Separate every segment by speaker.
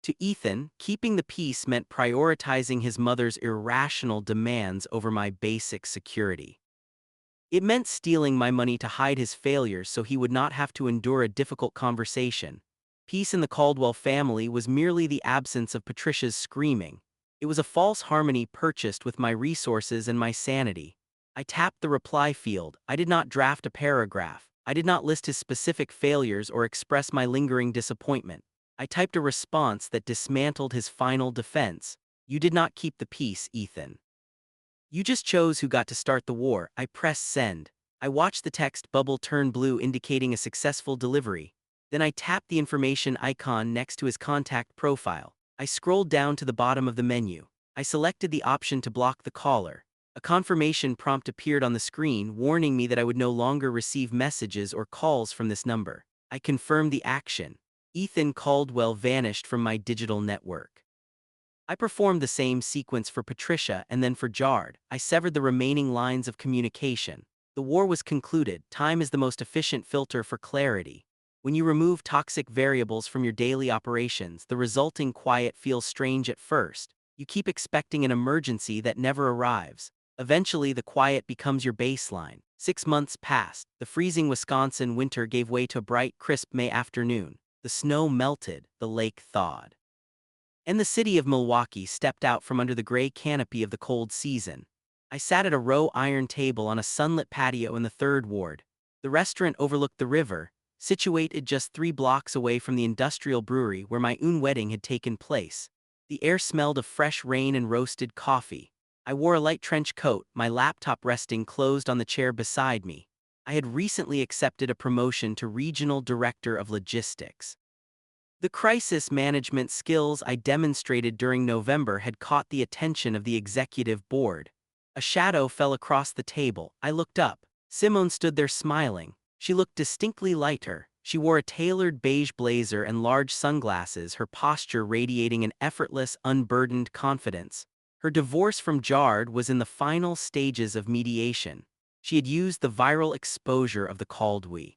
Speaker 1: To Ethan, keeping the peace meant prioritizing his mother's irrational demands over my basic security. It meant stealing my money to hide his failures so he would not have to endure a difficult conversation. Peace in the Caldwell family was merely the absence of Patricia's screaming. It was a false harmony purchased with my resources and my sanity. I tapped the reply field. I did not draft a paragraph. I did not list his specific failures or express my lingering disappointment. I typed a response that dismantled his final defense. You did not keep the peace, Ethan. You just chose who got to start the war. I pressed send. I watched the text bubble turn blue, indicating a successful delivery. Then I tapped the information icon next to his contact profile. I scrolled down to the bottom of the menu. I selected the option to block the caller. A confirmation prompt appeared on the screen, warning me that I would no longer receive messages or calls from this number. I confirmed the action. Ethan Caldwell vanished from my digital network. I performed the same sequence for Patricia and then for Jard. I severed the remaining lines of communication. The war was concluded. Time is the most efficient filter for clarity. When you remove toxic variables from your daily operations, the resulting quiet feels strange at first. You keep expecting an emergency that never arrives. Eventually, the quiet becomes your baseline. 6 months passed. The freezing Wisconsin winter gave way to a bright, crisp May afternoon. The snow melted, the lake thawed. And the city of Milwaukee stepped out from under the gray canopy of the cold season. I sat at a row iron table on a sunlit patio in the 3rd Ward. The restaurant overlooked the river, situated just 3 blocks away from the industrial brewery where my own wedding had taken place. The air smelled of fresh rain and roasted coffee. I wore a light trench coat, my laptop resting closed on the chair beside me. I had recently accepted a promotion to Regional Director of Logistics. The crisis management skills I demonstrated during November had caught the attention of the executive board. A shadow fell across the table. I looked up. Simone stood there smiling. She looked distinctly lighter. She wore a tailored beige blazer and large sunglasses, her posture radiating an effortless, unburdened confidence. Her divorce from Jard was in the final stages of mediation. She had used the viral exposure of the Caldwell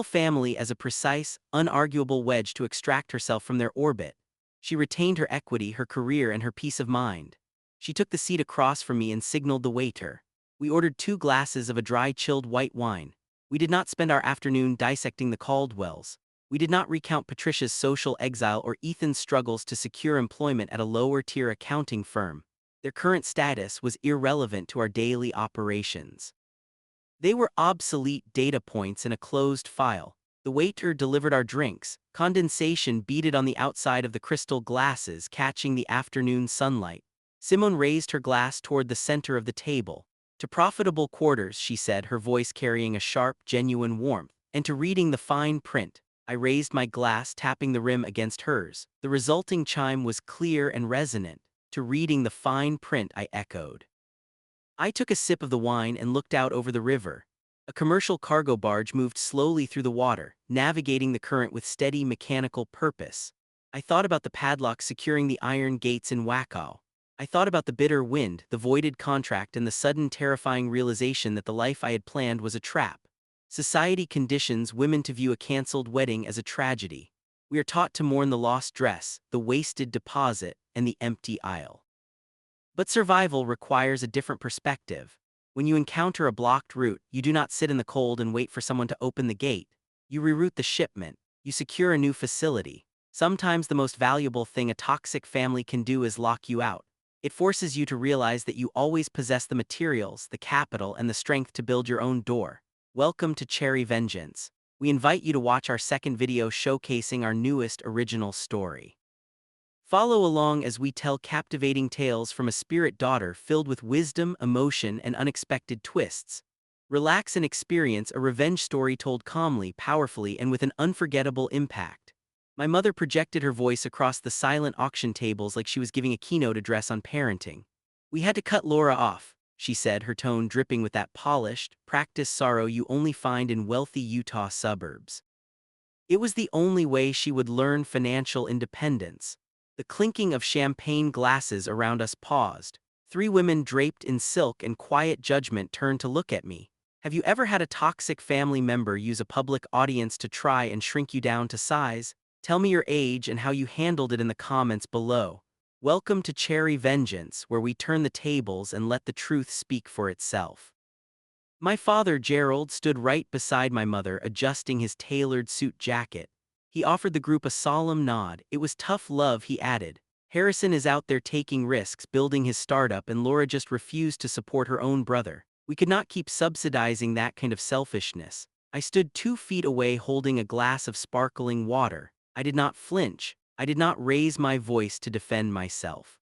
Speaker 1: family as a precise, unarguable wedge to extract herself from their orbit. She retained her equity, her career, and her peace of mind. She took the seat across from me and signaled the waiter. We ordered 2 glasses of a dry, chilled white wine. We did not spend our afternoon dissecting the Caldwells. We did not recount Patricia's social exile or Ethan's struggles to secure employment at a lower-tier accounting firm. Their current status was irrelevant to our daily operations. They were obsolete data points in a closed file. The waiter delivered our drinks. Condensation beaded on the outside of the crystal glasses, catching the afternoon sunlight. Simone raised her glass toward the center of the table. To profitable quarters, she said, her voice carrying a sharp, genuine warmth. And to reading the fine print. I raised my glass, tapping the rim against hers. The resulting chime was clear and resonant. To reading the fine print, I echoed. I took a sip of the wine and looked out over the river. A commercial cargo barge moved slowly through the water, navigating the current with steady mechanical purpose. I thought about the padlock securing the iron gates in Waco. I thought about the bitter wind, the voided contract, and the sudden terrifying realization that the life I had planned was a trap. Society conditions women to view a canceled wedding as a tragedy. We are taught to mourn the lost dress, the wasted deposit, and the empty aisle. But survival requires a different perspective. When you encounter a blocked route, you do not sit in the cold and wait for someone to open the gate. You reroute the shipment. You secure a new facility. Sometimes the most valuable thing a toxic family can do is lock you out. It forces you to realize that you always possess the materials, the capital, and the strength to build your own door. Welcome to Cherry Vengeance. We invite you to watch our second video showcasing our newest original story. Follow along as we tell captivating tales from a spirit daughter filled with wisdom, emotion, and unexpected twists. Relax and experience a revenge story told calmly, powerfully, and with an unforgettable impact. My mother projected her voice across the silent auction tables like she was giving a keynote address on parenting. "We had to cut Laura off," she said, her tone dripping with that polished, practiced sorrow you only find in wealthy Utah suburbs. It was the only way she would learn financial independence. The clinking of champagne glasses around us paused. 3 women draped in silk and quiet judgment turned to look at me. Have you ever had a toxic family member use a public audience to try and shrink you down to size? Tell me your age and how you handled it in the comments below. Welcome to Cherry Vengeance, where we turn the tables and let the truth speak for itself. My father, Gerald, stood right beside my mother, adjusting his tailored suit jacket. He offered the group a solemn nod. It was tough love, he added. Harrison is out there taking risks, building his startup, and Laura just refused to support her own brother. We could not keep subsidizing that kind of selfishness. I stood 2 feet away holding a glass of sparkling water. I did not flinch. I did not raise my voice to defend myself.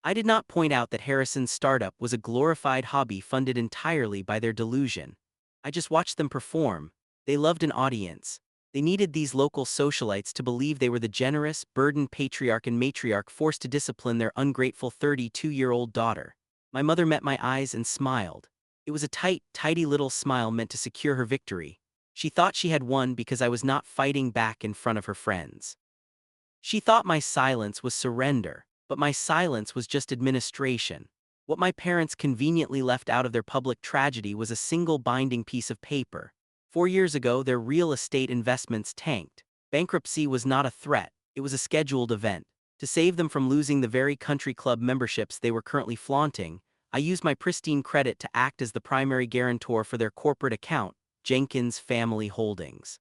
Speaker 1: I did not point out that Harrison's startup was a glorified hobby funded entirely by their delusion. I just watched them perform. They loved an audience. They needed these local socialites to believe they were the generous, burdened patriarch and matriarch forced to discipline their ungrateful 32-year-old daughter. My mother met my eyes and smiled. It was a tight, tidy little smile meant to secure her victory. She thought she had won because I was not fighting back in front of her friends. She thought my silence was surrender, but my silence was just administration. What my parents conveniently left out of their public tragedy was a single binding piece of paper. 4 years ago, their real estate investments tanked. Bankruptcy was not a threat, it was a scheduled event. To save them from losing the very country club memberships they were currently flaunting, I used my pristine credit to act as the primary guarantor for their corporate account, Jenkins Family Holdings.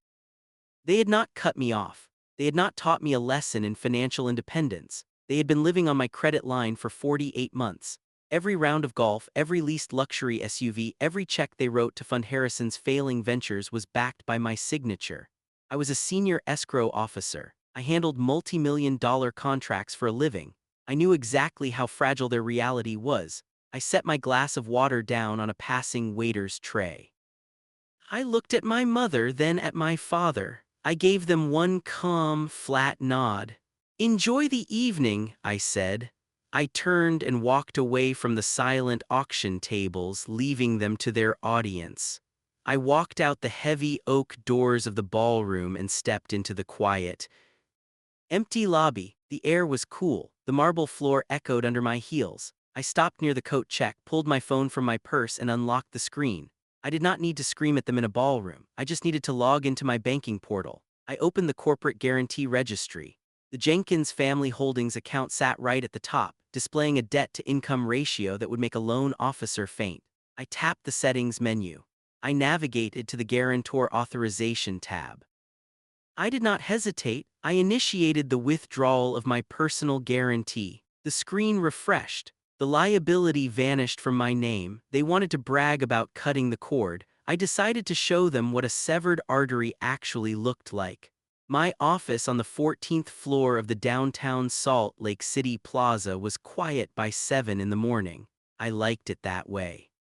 Speaker 1: They had not cut me off. They had not taught me a lesson in financial independence. They had been living on my credit line for 48 months. Every round of golf, every leased luxury SUV, every check they wrote to fund Harrison's failing ventures was backed by my signature. I was a senior escrow officer. I handled multi-million-dollar contracts for a living. I knew exactly how fragile their reality was. I set my glass of water down on a passing waiter's tray. I looked at my mother, then at my father. I gave them one calm, flat nod. "Enjoy the evening," I said. I turned and walked away from the silent auction tables, leaving them to their audience. I walked out the heavy oak doors of the ballroom and stepped into the quiet, empty lobby. The air was cool. The marble floor echoed under my heels. I stopped near the coat check, pulled my phone from my purse, and unlocked the screen. I did not need to scream at them in a ballroom. I just needed to log into my banking portal. I opened the corporate guarantee registry. The Jenkins Family Holdings account sat right at the top, displaying a debt-to-income ratio that would make a loan officer faint. I tapped the settings menu. I navigated to the guarantor authorization tab. I did not hesitate. I initiated the withdrawal of my personal guarantee. The screen refreshed. The liability vanished from my name. They wanted to brag about cutting the cord. I decided to show them what a severed artery actually looked like. My office on the 14th floor of the downtown Salt Lake City Plaza was quiet by 7 in the morning. I liked it that way.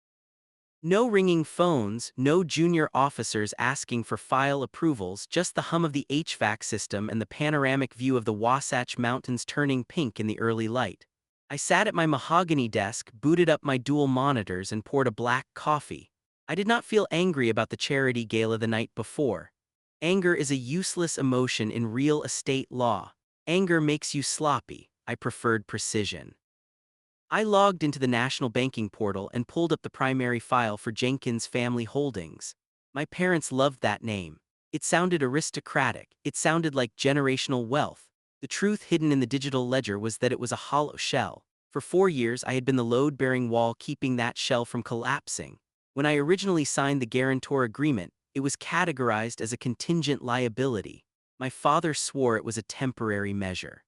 Speaker 1: No ringing phones, no junior officers asking for file approvals, just the hum of the HVAC system and the panoramic view of the Wasatch Mountains turning pink in the early light. I sat at my mahogany desk, booted up my dual monitors, and poured a black coffee. I did not feel angry about the charity gala the night before. Anger is a useless emotion in real estate law. Anger makes you sloppy. I preferred precision. I logged into the national banking portal and pulled up the primary file for Jenkins Family Holdings. My parents loved that name. It sounded aristocratic. It sounded like generational wealth. The truth hidden in the digital ledger was that it was a hollow shell. For 4 years, I had been the load-bearing wall keeping that shell from collapsing. When I originally signed the guarantor agreement, it was categorized as a contingent liability. My father swore it was a temporary measure.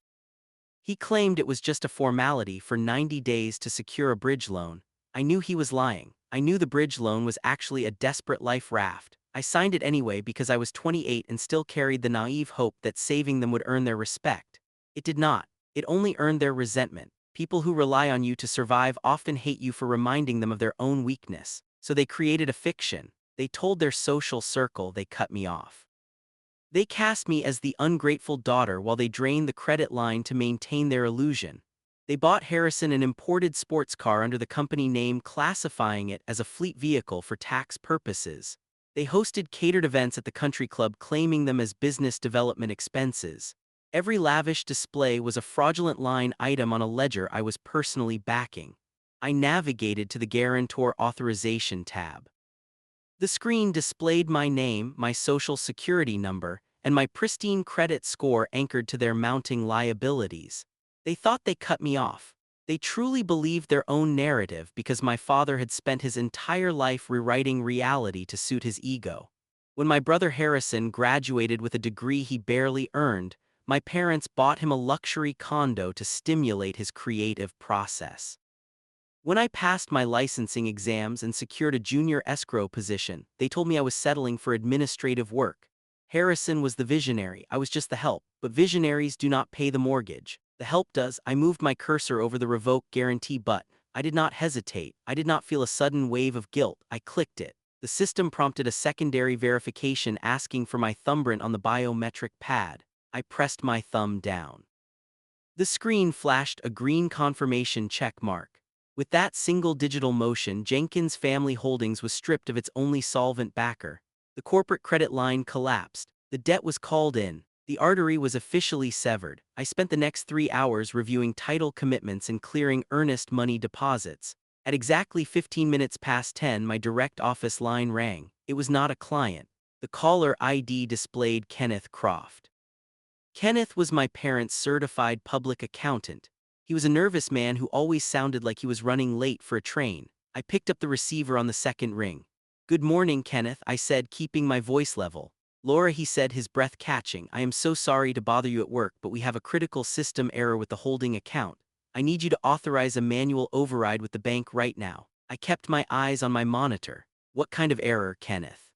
Speaker 1: He claimed it was just a formality for 90 days to secure a bridge loan. I knew he was lying. I knew the bridge loan was actually a desperate life raft. I signed it anyway because I was 28 and still carried the naive hope that saving them would earn their respect. It did not. It only earned their resentment. People who rely on you to survive often hate you for reminding them of their own weakness. So they created a fiction. They told their social circle they cut me off. They cast me as the ungrateful daughter while they drained the credit line to maintain their illusion. They bought Harrison an imported sports car under the company name, classifying it as a fleet vehicle for tax purposes. They hosted catered events at the country club, claiming them as business development expenses. Every lavish display was a fraudulent line item on a ledger I was personally backing. I navigated to the guarantor authorization tab. The screen displayed my name, my social security number, and my pristine credit score anchored to their mounting liabilities. They thought they cut me off. They truly believed their own narrative because my father had spent his entire life rewriting reality to suit his ego. When my brother Harrison graduated with a degree he barely earned, my parents bought him a luxury condo to stimulate his creative process. When I passed my licensing exams and secured a junior escrow position, they told me I was settling for administrative work. Harrison was the visionary, I was just the help, but visionaries do not pay the mortgage. The help does. I moved my cursor over the revoke guarantee button. I did not hesitate. I did not feel a sudden wave of guilt. I clicked it. The system prompted a secondary verification asking for my thumbprint on the biometric pad. I pressed my thumb down. The screen flashed a green confirmation check mark. With that single digital motion, Jenkins Family Holdings was stripped of its only solvent backer. The corporate credit line collapsed. The debt was called in. The artery was officially severed. I spent the next 3 hours reviewing title commitments and clearing earnest money deposits. At exactly 15 minutes past 10, my direct office line rang. It was not a client. The caller ID displayed Kenneth Croft. Kenneth was my parents' certified public accountant. He was a nervous man who always sounded like he was running late for a train. I picked up the receiver on the second ring. "Good morning, Kenneth," I said, keeping my voice level. "Laura," he said, his breath catching, "I am so sorry to bother you at work, but we have a critical system error with the holding account. I need you to authorize a manual override with the bank right now." I kept my eyes on my monitor. "What kind of error, Kenneth?"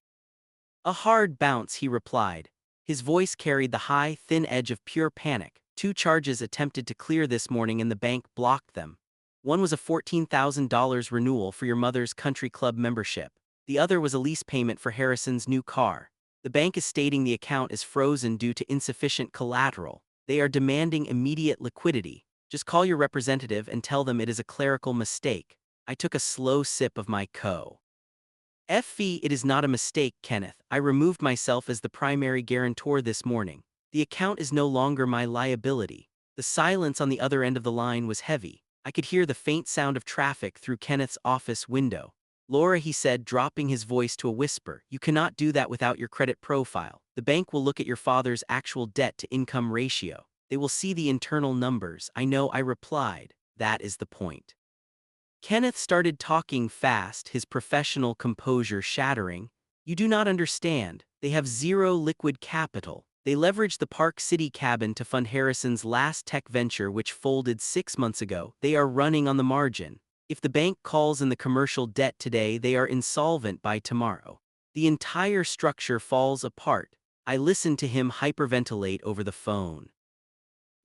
Speaker 1: "A hard bounce," he replied. His voice carried the high, thin edge of pure panic. "2 charges attempted to clear this morning and the bank blocked them. One was a $14,000 renewal for your mother's country club membership. The other was a lease payment for Harrison's new car. The bank is stating the account is frozen due to insufficient collateral. They are demanding immediate liquidity. Just call your representative and tell them it is a clerical mistake." I took a slow sip of my It is not a mistake, Kenneth. I removed myself as the primary guarantor this morning. The account is no longer my liability. The silence on the other end of the line was heavy. I could hear the faint sound of traffic through Kenneth's office window. "Laura," he said, dropping his voice to a whisper, "you cannot do that without your credit profile. The bank will look at your father's actual debt-to-income ratio. They will see the internal numbers." "I know," I replied. "That is the point." Kenneth started talking fast, his professional composure shattering. "You do not understand. They have zero liquid capital. They leveraged the Park City cabin to fund Harrison's last tech venture, which folded 6 months ago. They are running on the margin. If the bank calls in the commercial debt today, they are insolvent by tomorrow. The entire structure falls apart." I listened to him hyperventilate over the phone.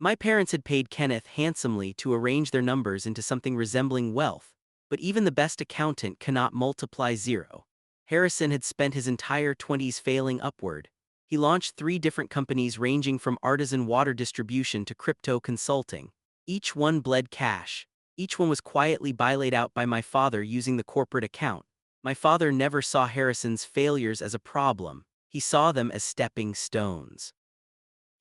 Speaker 1: My parents had paid Kenneth handsomely to arrange their numbers into something resembling wealth, but even the best accountant cannot multiply zero. Harrison had spent his entire 20s failing upward. He launched 3 different companies ranging from artisan water distribution to crypto consulting. Each one bled cash. Each one was quietly bailout out by my father using the corporate account. My father never saw Harrison's failures as a problem. He saw them as stepping stones.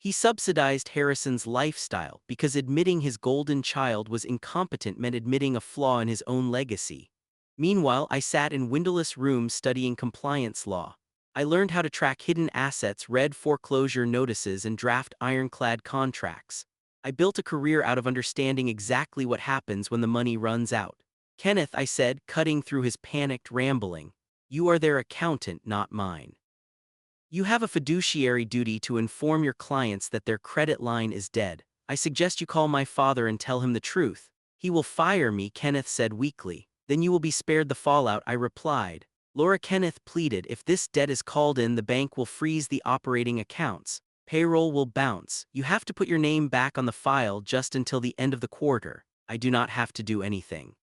Speaker 1: He subsidized Harrison's lifestyle because admitting his golden child was incompetent meant admitting a flaw in his own legacy. Meanwhile, I sat in windowless rooms studying compliance law. I learned how to track hidden assets, read foreclosure notices, and draft ironclad contracts. I built a career out of understanding exactly what happens when the money runs out. "Kenneth," I said, cutting through his panicked rambling, "you are their accountant, not mine. You have a fiduciary duty to inform your clients that their credit line is dead. I suggest you call my father and tell him the truth." "He will fire me," Kenneth said weakly. "Then you will be spared the fallout," I replied. "Laura," Kenneth pleaded, "if this debt is called in, the bank will freeze the operating accounts. Payroll will bounce. You have to put your name back on the file just until the end of the quarter." "I do not have to do anything."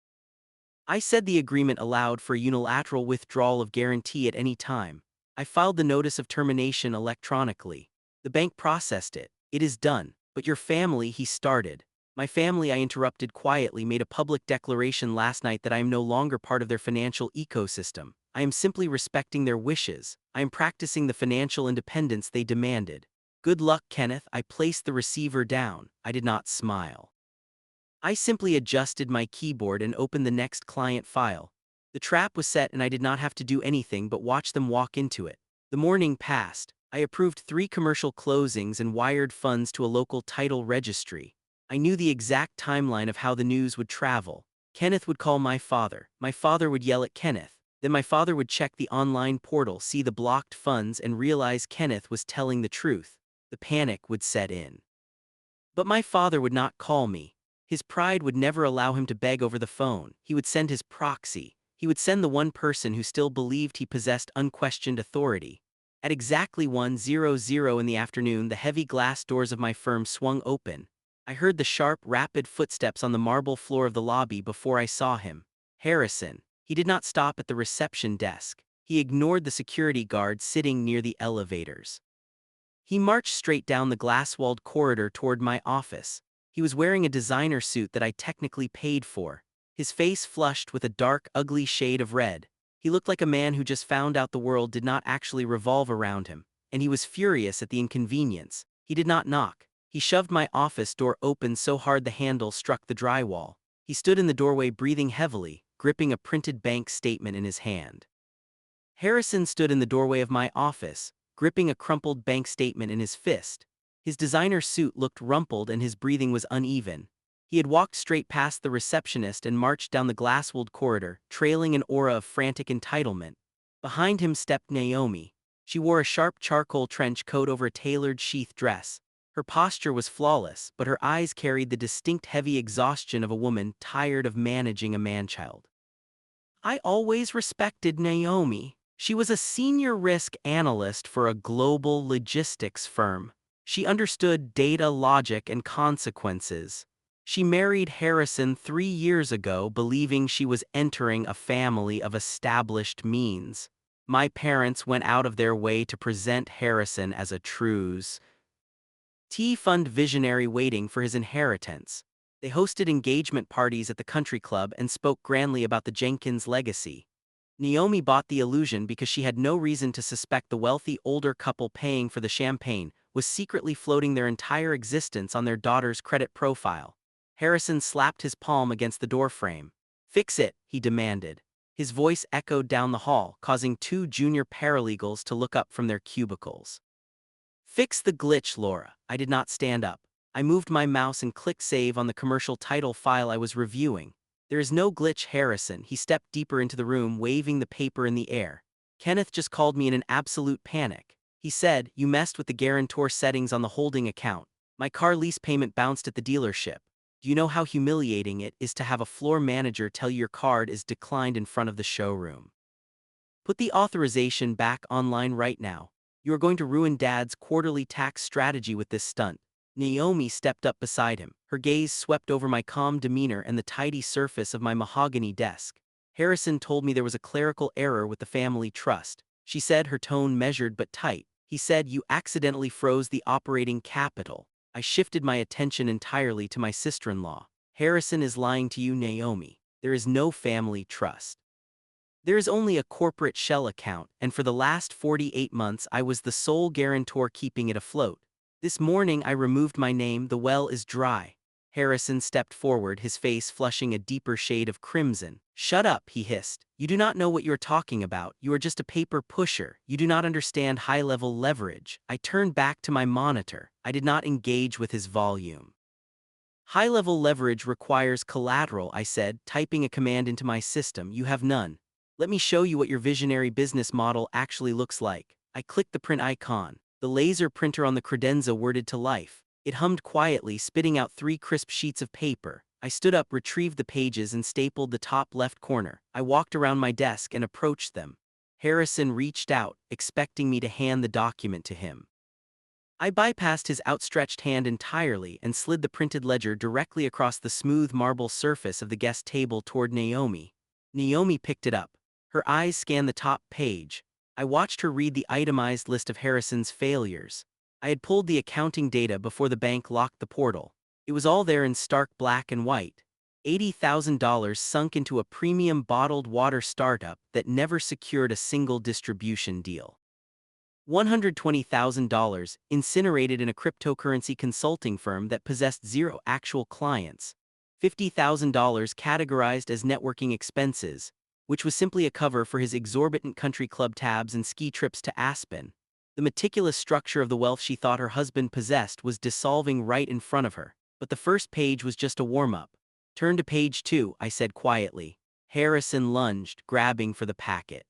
Speaker 1: I said the agreement allowed for a unilateral withdrawal of guarantee at any time. I filed the notice of termination electronically. "The bank processed it. It is done. But your family," he started. "My family," I interrupted quietly, "made a public declaration last night that I am no longer part of their financial ecosystem. I am simply respecting their wishes. I am practicing the financial independence they demanded." "Good luck, Kenneth." I placed the receiver down. I did not smile. I simply adjusted my keyboard and opened the next client file. The trap was set and I did not have to do anything but watch them walk into it. The morning passed. I approved 3 commercial closings and wired funds to a local title registry. I knew the exact timeline of how the news would travel. Kenneth would call my father. My father would yell at Kenneth. Then my father would check the online portal, see the blocked funds, and realize Kenneth was telling the truth. The panic would set in. But my father would not call me. His pride would never allow him to beg over the phone. He would send his proxy. He would send the one person who still believed he possessed unquestioned authority. At exactly 1:00 in the afternoon, the heavy glass doors of my firm swung open. I heard the sharp, rapid footsteps on the marble floor of the lobby before I saw him. Harrison. He did not stop at the reception desk. He ignored the security guard sitting near the elevators. He marched straight down the glass-walled corridor toward my office. He was wearing a designer suit that I technically paid for. His face flushed with a dark, ugly shade of red. He looked like a man who just found out the world did not actually revolve around him, and he was furious at the inconvenience. He did not knock. He shoved my office door open so hard the handle struck the drywall. He stood in the doorway breathing heavily, gripping a printed bank statement in his hand. Harrison stood in the doorway of my office, gripping a crumpled bank statement in his fist. His designer suit looked rumpled and his breathing was uneven. He had walked straight past the receptionist and marched down the glass-walled corridor, trailing an aura of frantic entitlement. Behind him stepped Naomi. She wore a sharp charcoal trench coat over a tailored sheath dress. Her posture was flawless, but her eyes carried the distinct heavy exhaustion of a woman tired of managing a man-child. I always respected Naomi. She was a senior risk analyst for a global logistics firm. She understood data, logic, and consequences. She married Harrison 3 years ago, believing she was entering a family of established means. My parents went out of their way to present Harrison as a true T-fund visionary waiting for his inheritance. They hosted engagement parties at the country club and spoke grandly about the Jenkins legacy. Naomi bought the illusion because she had no reason to suspect the wealthy older couple paying for the champagne was secretly floating their entire existence on their daughter's credit profile. Harrison slapped his palm against the doorframe. "Fix it," he demanded. His voice echoed down the hall, causing 2 junior paralegals to look up from their cubicles. "Fix the glitch, Laura." I did not stand up. I moved my mouse and clicked save on the commercial title file I was reviewing. "There is no glitch, Harrison." He stepped deeper into the room, waving the paper in the air. "Kenneth just called me in an absolute panic. He said, you messed with the guarantor settings on the holding account. My car lease payment bounced at the dealership. Do you know how humiliating it is to have a floor manager tell you your card is declined in front of the showroom? Put the authorization back online right now. You are going to ruin Dad's quarterly tax strategy with this stunt." Naomi stepped up beside him. Her gaze swept over my calm demeanor and the tidy surface of my mahogany desk. "Harrison told me there was a clerical error with the family trust," she said, her tone measured but tight. "He said you accidentally froze the operating capital." I shifted my attention entirely to my sister-in-law. "Harrison is lying to you, Naomi. There is no family trust. There is only a corporate shell account, and for the last 48 months I was the sole guarantor keeping it afloat. This morning I removed my name. The well is dry." Harrison stepped forward, his face flushing a deeper shade of crimson. "Shut up," he hissed. "You do not know what you are talking about. You are just a paper pusher. You do not understand high-level leverage." I turned back to my monitor. I did not engage with his volume. "High-level leverage requires collateral," I said, typing a command into my system. "You have none. Let me show you what your visionary business model actually looks like." I clicked the print icon. The laser printer on the credenza whirred to life. It hummed quietly, spitting out 3 crisp sheets of paper. I stood up, retrieved the pages, and stapled the top left corner. I walked around my desk and approached them. Harrison reached out, expecting me to hand the document to him. I bypassed his outstretched hand entirely and slid the printed ledger directly across the smooth marble surface of the guest table toward Naomi. Naomi picked it up. Her eyes scanned the top page. I watched her read the itemized list of Harrison's failures. I had pulled the accounting data before the bank locked the portal. It was all there in stark black and white. $80,000 sunk into a premium bottled water startup that never secured a single distribution deal. $120,000 incinerated in a cryptocurrency consulting firm that possessed 0 actual clients. $50,000 categorized as networking expenses, which was simply a cover for his exorbitant country club tabs and ski trips to Aspen. The meticulous structure of the wealth she thought her husband possessed was dissolving right in front of her. But the first page was just a warm-up. "Turn to page 2, I said quietly. Harrison lunged, grabbing for the packet.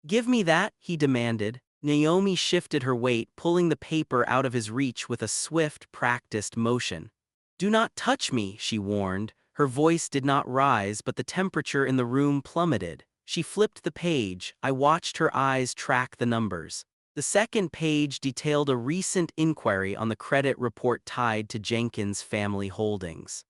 Speaker 1: "Give me that," he demanded. Naomi shifted her weight, pulling the paper out of his reach with a swift, practiced motion. "Do not touch me," she warned. Her voice did not rise, but the temperature in the room plummeted. She flipped the page. I watched her eyes track the numbers. The second page detailed a recent inquiry on the credit report tied to Jenkins' family holdings.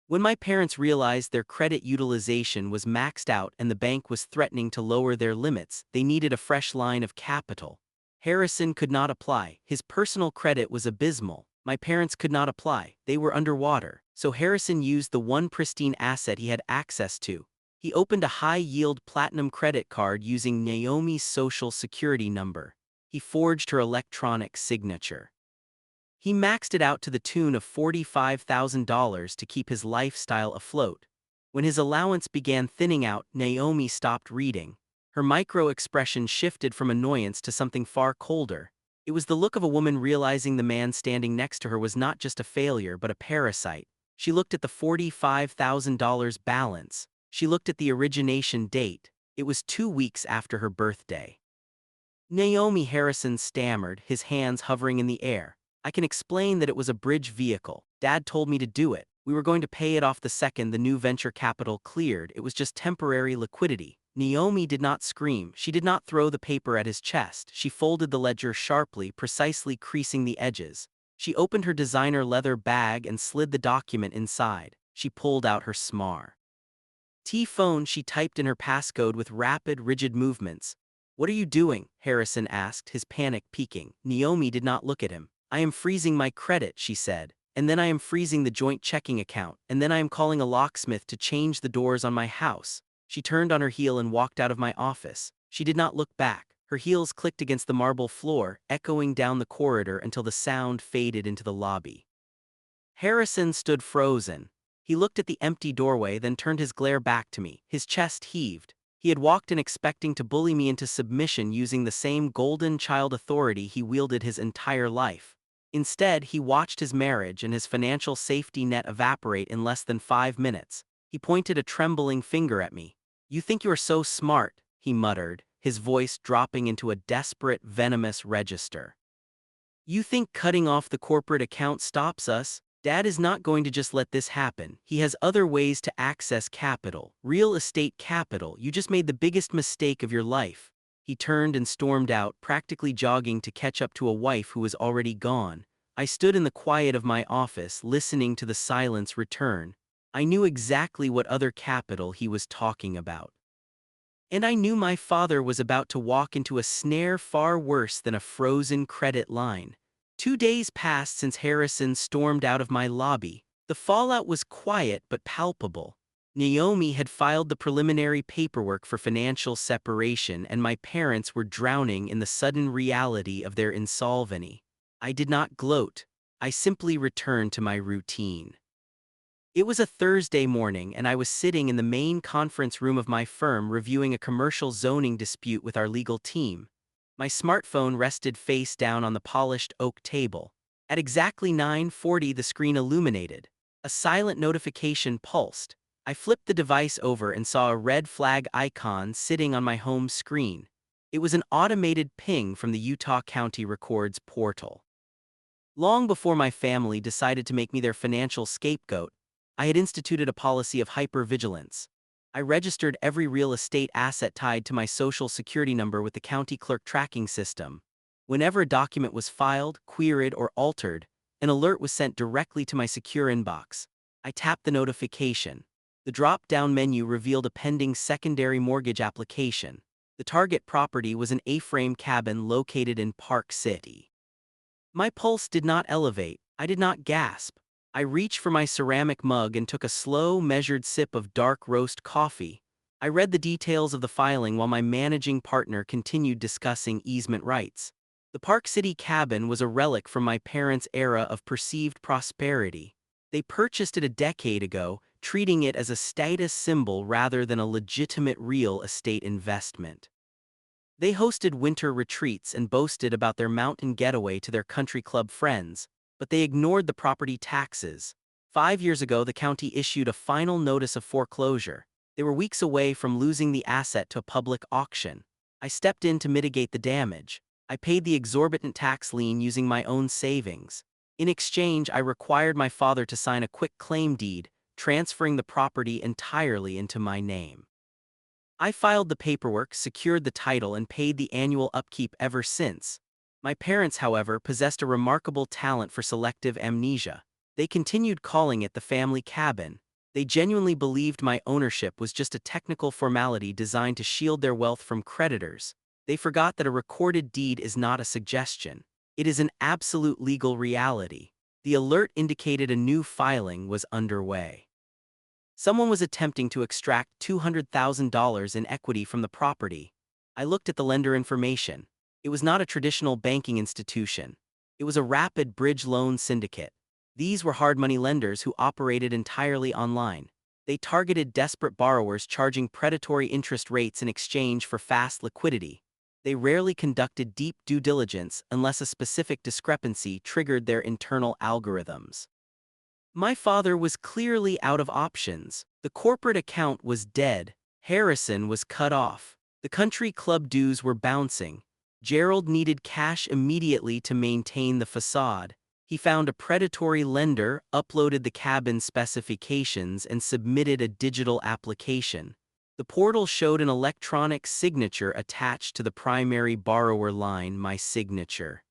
Speaker 1: When my parents realized their credit utilization was maxed out and the bank was threatening to lower their limits, they needed a fresh line of capital. Harrison could not apply. His personal credit was abysmal. My parents could not apply. They were underwater. So Harrison used the one pristine asset he had access to. He opened a high-yield platinum credit card using Naomi's social security number. He forged her electronic signature. He maxed it out to the tune of $45,000 to keep his lifestyle afloat. When his allowance began thinning out, Naomi stopped reading. Her micro-expression shifted from annoyance to something far colder. It was the look of a woman realizing the man standing next to her was not just a failure but a parasite. She looked at the $45,000 balance. She looked at the origination date. It was 2 weeks after her birthday. Naomi, Harrison stammered, his hands hovering in the air. "I can explain that it was a bridge vehicle. Dad told me to do it. We were going to pay it off the second the new venture capital cleared. It was just temporary liquidity." Naomi did not scream. She did not throw the paper at his chest. She folded the ledger sharply, precisely creasing the edges. She opened her designer leather bag and slid the document inside. She pulled out her phone. She typed in her passcode with rapid, rigid movements. "What are you doing?" Harrison asked, his panic peaking. Naomi did not look at him. "I am freezing my credit," she said. "And then I am freezing the joint checking account. And then I am calling a locksmith to change the doors on my house." She turned on her heel and walked out of my office. She did not look back. Her heels clicked against the marble floor, echoing down the corridor until the sound faded into the lobby. Harrison stood frozen. He looked at the empty doorway, then turned his glare back to me. His chest heaved. He had walked in expecting to bully me into submission using the same golden child authority he wielded his entire life. Instead, he watched his marriage and his financial safety net evaporate in less than 5 minutes. He pointed a trembling finger at me. "You think you are so smart," he muttered, his voice dropping into a desperate, venomous register. "You think cutting off the corporate account stops us? Dad is not going to just let this happen. He has other ways to access capital, real estate capital. You just made the biggest mistake of your life." He turned and stormed out, practically jogging to catch up to a wife who was already gone. I stood in the quiet of my office, listening to the silence return. I knew exactly what other capital he was talking about. And I knew my father was about to walk into a snare far worse than a frozen credit line. 2 days passed since Harrison stormed out of my lobby. The fallout was quiet but palpable. Naomi had filed the preliminary paperwork for financial separation, and my parents were drowning in the sudden reality of their insolvency. I did not gloat. I simply returned to my routine. It was a Thursday morning, and I was sitting in the main conference room of my firm reviewing a commercial zoning dispute with our legal team. My smartphone rested face down on the polished oak table. At exactly 9:40, the screen illuminated. A silent notification pulsed. I flipped the device over and saw a red flag icon sitting on my home screen. It was an automated ping from the Utah County Records portal. Long before my family decided to make me their financial scapegoat, I had instituted a policy of hypervigilance. I registered every real estate asset tied to my social security number with the county clerk tracking system. Whenever a document was filed, queried, or altered, an alert was sent directly to my secure inbox. I tapped the notification. The drop-down menu revealed a pending secondary mortgage application. The target property was an A-frame cabin located in Park City. My pulse did not elevate. I did not gasp. I reached for my ceramic mug and took a slow, measured sip of dark roast coffee. I read the details of the filing while my managing partner continued discussing easement rights. The Park City cabin was a relic from my parents' era of perceived prosperity. They purchased it a decade ago, treating it as a status symbol rather than a legitimate real estate investment. They hosted winter retreats and boasted about their mountain getaway to their country club friends, but they ignored the property taxes. 5 years ago, the county issued a final notice of foreclosure. They were weeks away from losing the asset to a public auction. I stepped in to mitigate the damage. I paid the exorbitant tax lien using my own savings. In exchange, I required my father to sign a quick claim deed, transferring the property entirely into my name. I filed the paperwork, secured the title, and paid the annual upkeep ever since. My parents, however, possessed a remarkable talent for selective amnesia. They continued calling it the family cabin. They genuinely believed my ownership was just a technical formality designed to shield their wealth from creditors. They forgot that a recorded deed is not a suggestion. It is an absolute legal reality. The alert indicated a new filing was underway. Someone was attempting to extract $200,000 in equity from the property. I looked at the lender information. It was not a traditional banking institution. It was a rapid bridge loan syndicate. These were hard money lenders who operated entirely online. They targeted desperate borrowers, charging predatory interest rates in exchange for fast liquidity. They rarely conducted deep due diligence unless a specific discrepancy triggered their internal algorithms. My father was clearly out of options. The corporate account was dead. Harrison was cut off. The country club dues were bouncing. Gerald needed cash immediately to maintain the facade. He found a predatory lender, uploaded the cabin specifications, and submitted a digital application. The portal showed an electronic signature attached to the primary borrower line, my signature.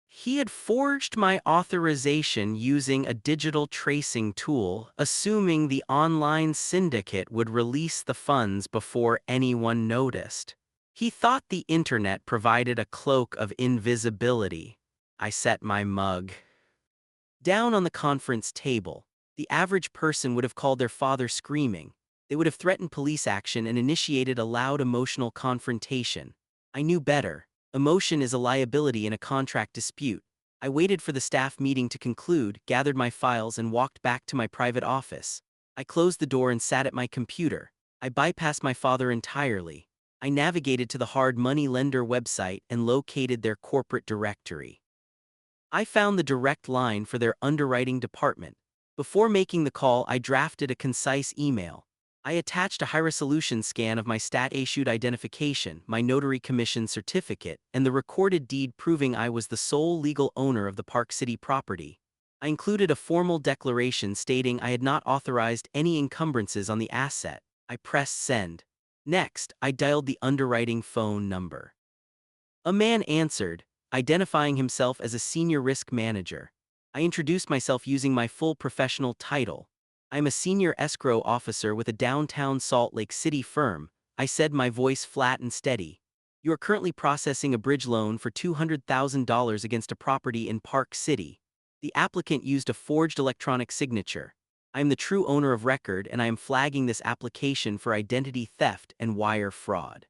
Speaker 1: He had forged my authorization using a digital tracing tool, assuming the online syndicate would release the funds before anyone noticed. He thought the internet provided a cloak of invisibility. I set my mug down on the conference table. The average person would have called their father screaming. They would have threatened police action and initiated a loud emotional confrontation. I knew better. Emotion is a liability in a contract dispute. I waited for the staff meeting to conclude, gathered my files, and walked back to my private office. I closed the door and sat at my computer. I bypassed my father entirely. I navigated to the hard money lender website and located their corporate directory. I found the direct line for their underwriting department. Before making the call, I drafted a concise email. I attached a high-resolution scan of my stat-issued identification, my notary commission certificate, and the recorded deed proving I was the sole legal owner of the Park City property. I included a formal declaration stating I had not authorized any encumbrances on the asset. I pressed send. Next, I dialed the underwriting phone number. A man answered, identifying himself as a senior risk manager. I introduced myself using my full professional title. I am a senior escrow officer with a downtown Salt Lake City firm, I said, my voice flat and steady. You are currently processing a bridge loan for $200,000 against a property in Park City. The applicant used a forged electronic signature. I am the true owner of record, and I am flagging this application for identity theft and wire fraud.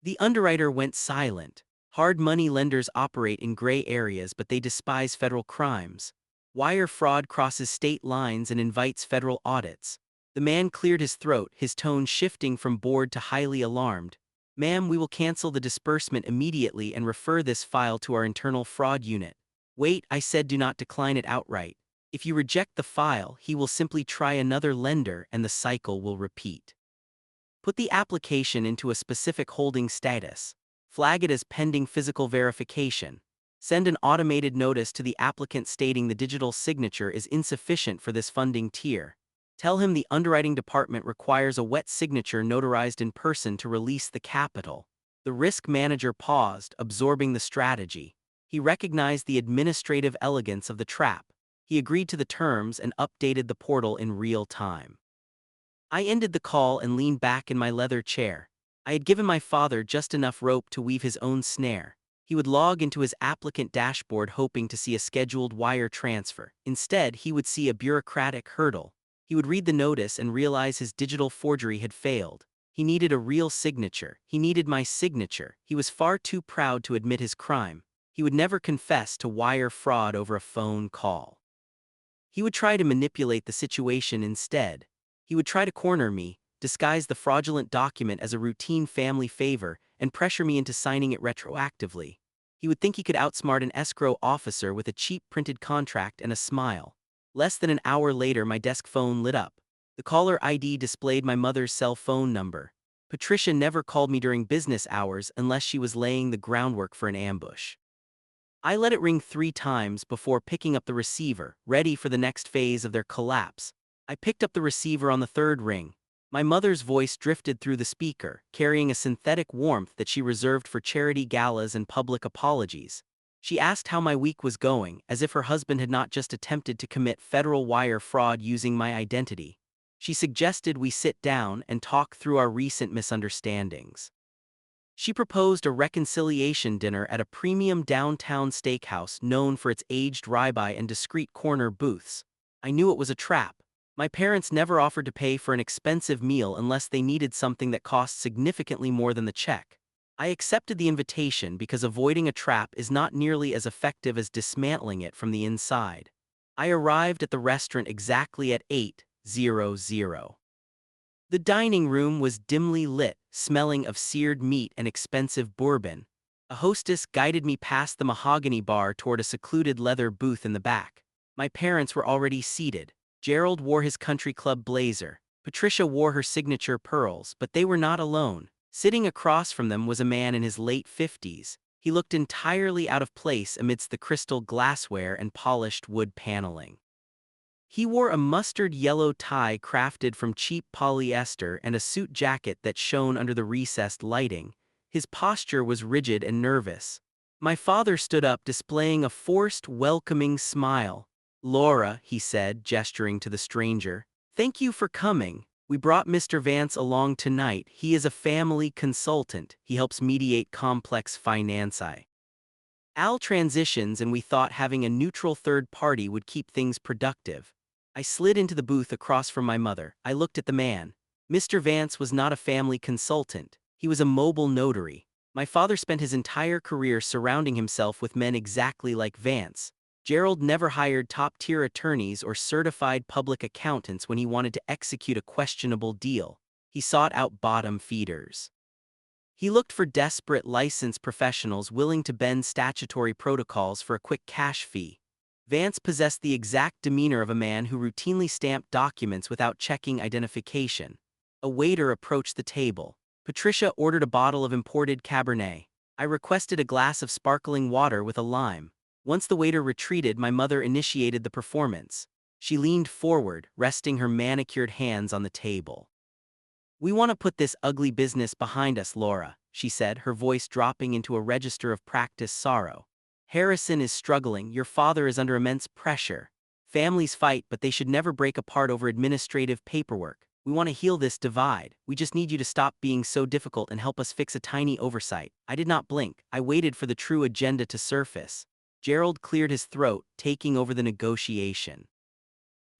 Speaker 1: The underwriter went silent. Hard money lenders operate in gray areas, but they despise federal crimes. Wire fraud crosses state lines and invites federal audits. The man cleared his throat, his tone shifting from bored to highly alarmed. Ma'am, we will cancel the disbursement immediately and refer this file to our internal fraud unit. Wait, I said, do not decline it outright. If you reject the file, he will simply try another lender and the cycle will repeat. Put the application into a specific holding status. Flag it as pending physical verification. Send an automated notice to the applicant stating the digital signature is insufficient for this funding tier. Tell him the underwriting department requires a wet signature notarized in person to release the capital. The risk manager paused, absorbing the strategy. He recognized the administrative elegance of the trap. He agreed to the terms and updated the portal in real time. I ended the call and leaned back in my leather chair. I had given my father just enough rope to weave his own snare. He would log into his applicant dashboard hoping to see a scheduled wire transfer. Instead, he would see a bureaucratic hurdle. He would read the notice and realize his digital forgery had failed. He needed a real signature. He needed my signature. He was far too proud to admit his crime. He would never confess to wire fraud over a phone call. He would try to manipulate the situation instead. He would try to corner me, disguise the fraudulent document as a routine family favor, and pressure me into signing it retroactively. He would think he could outsmart an escrow officer with a cheap printed contract and a smile. Less than an hour later, my desk phone lit up. The caller ID displayed my mother's cell phone number. Patricia never called me during business hours unless she was laying the groundwork for an ambush. I let it ring 3 times before picking up the receiver, ready for the next phase of their collapse. I picked up the receiver on the third ring. My mother's voice drifted through the speaker, carrying a synthetic warmth that she reserved for charity galas and public apologies. She asked how my week was going, as if her husband had not just attempted to commit federal wire fraud using my identity. She suggested we sit down and talk through our recent misunderstandings. She proposed a reconciliation dinner at a premium downtown steakhouse known for its aged ribeye and discreet corner booths. I knew it was a trap. My parents never offered to pay for an expensive meal unless they needed something that cost significantly more than the check. I accepted the invitation because avoiding a trap is not nearly as effective as dismantling it from the inside. I arrived at the restaurant exactly at 8:00. The dining room was dimly lit, smelling of seared meat and expensive bourbon. A hostess guided me past the mahogany bar toward a secluded leather booth in the back. My parents were already seated. Gerald wore his country club blazer. Patricia wore her signature pearls, but they were not alone. Sitting across from them was a man in his late 50s. He looked entirely out of place amidst the crystal glassware and polished wood paneling. He wore a mustard yellow tie crafted from cheap polyester and a suit jacket that shone under the recessed lighting. His posture was rigid and nervous. My father stood up, displaying a forced, welcoming smile. "Laura," he said, gesturing to the stranger, "thank you for coming. We brought Mr. Vance along tonight. He is a family consultant. He helps mediate complex financi. Al transitions, and we thought having a neutral third party would keep things productive." I slid into the booth across from my mother. I looked at the man. Mr. Vance was not a family consultant. He was a mobile notary. My father spent his entire career surrounding himself with men exactly like Vance. Gerald never hired top-tier attorneys or certified public accountants when he wanted to execute a questionable deal. He sought out bottom feeders. He looked for desperate licensed professionals willing to bend statutory protocols for a quick cash fee. Vance possessed the exact demeanor of a man who routinely stamped documents without checking identification. A waiter approached the table. Patricia ordered a bottle of imported Cabernet. I requested a glass of sparkling water with a lime. Once the waiter retreated, my mother initiated the performance. She leaned forward, resting her manicured hands on the table. "We want to put this ugly business behind us, Laura," she said, her voice dropping into a register of practiced sorrow. "Harrison is struggling. Your father is under immense pressure. Families fight, but they should never break apart over administrative paperwork. We want to heal this divide. We just need you to stop being so difficult and help us fix a tiny oversight." I did not blink. I waited for the true agenda to surface. Gerald cleared his throat, taking over the negotiation.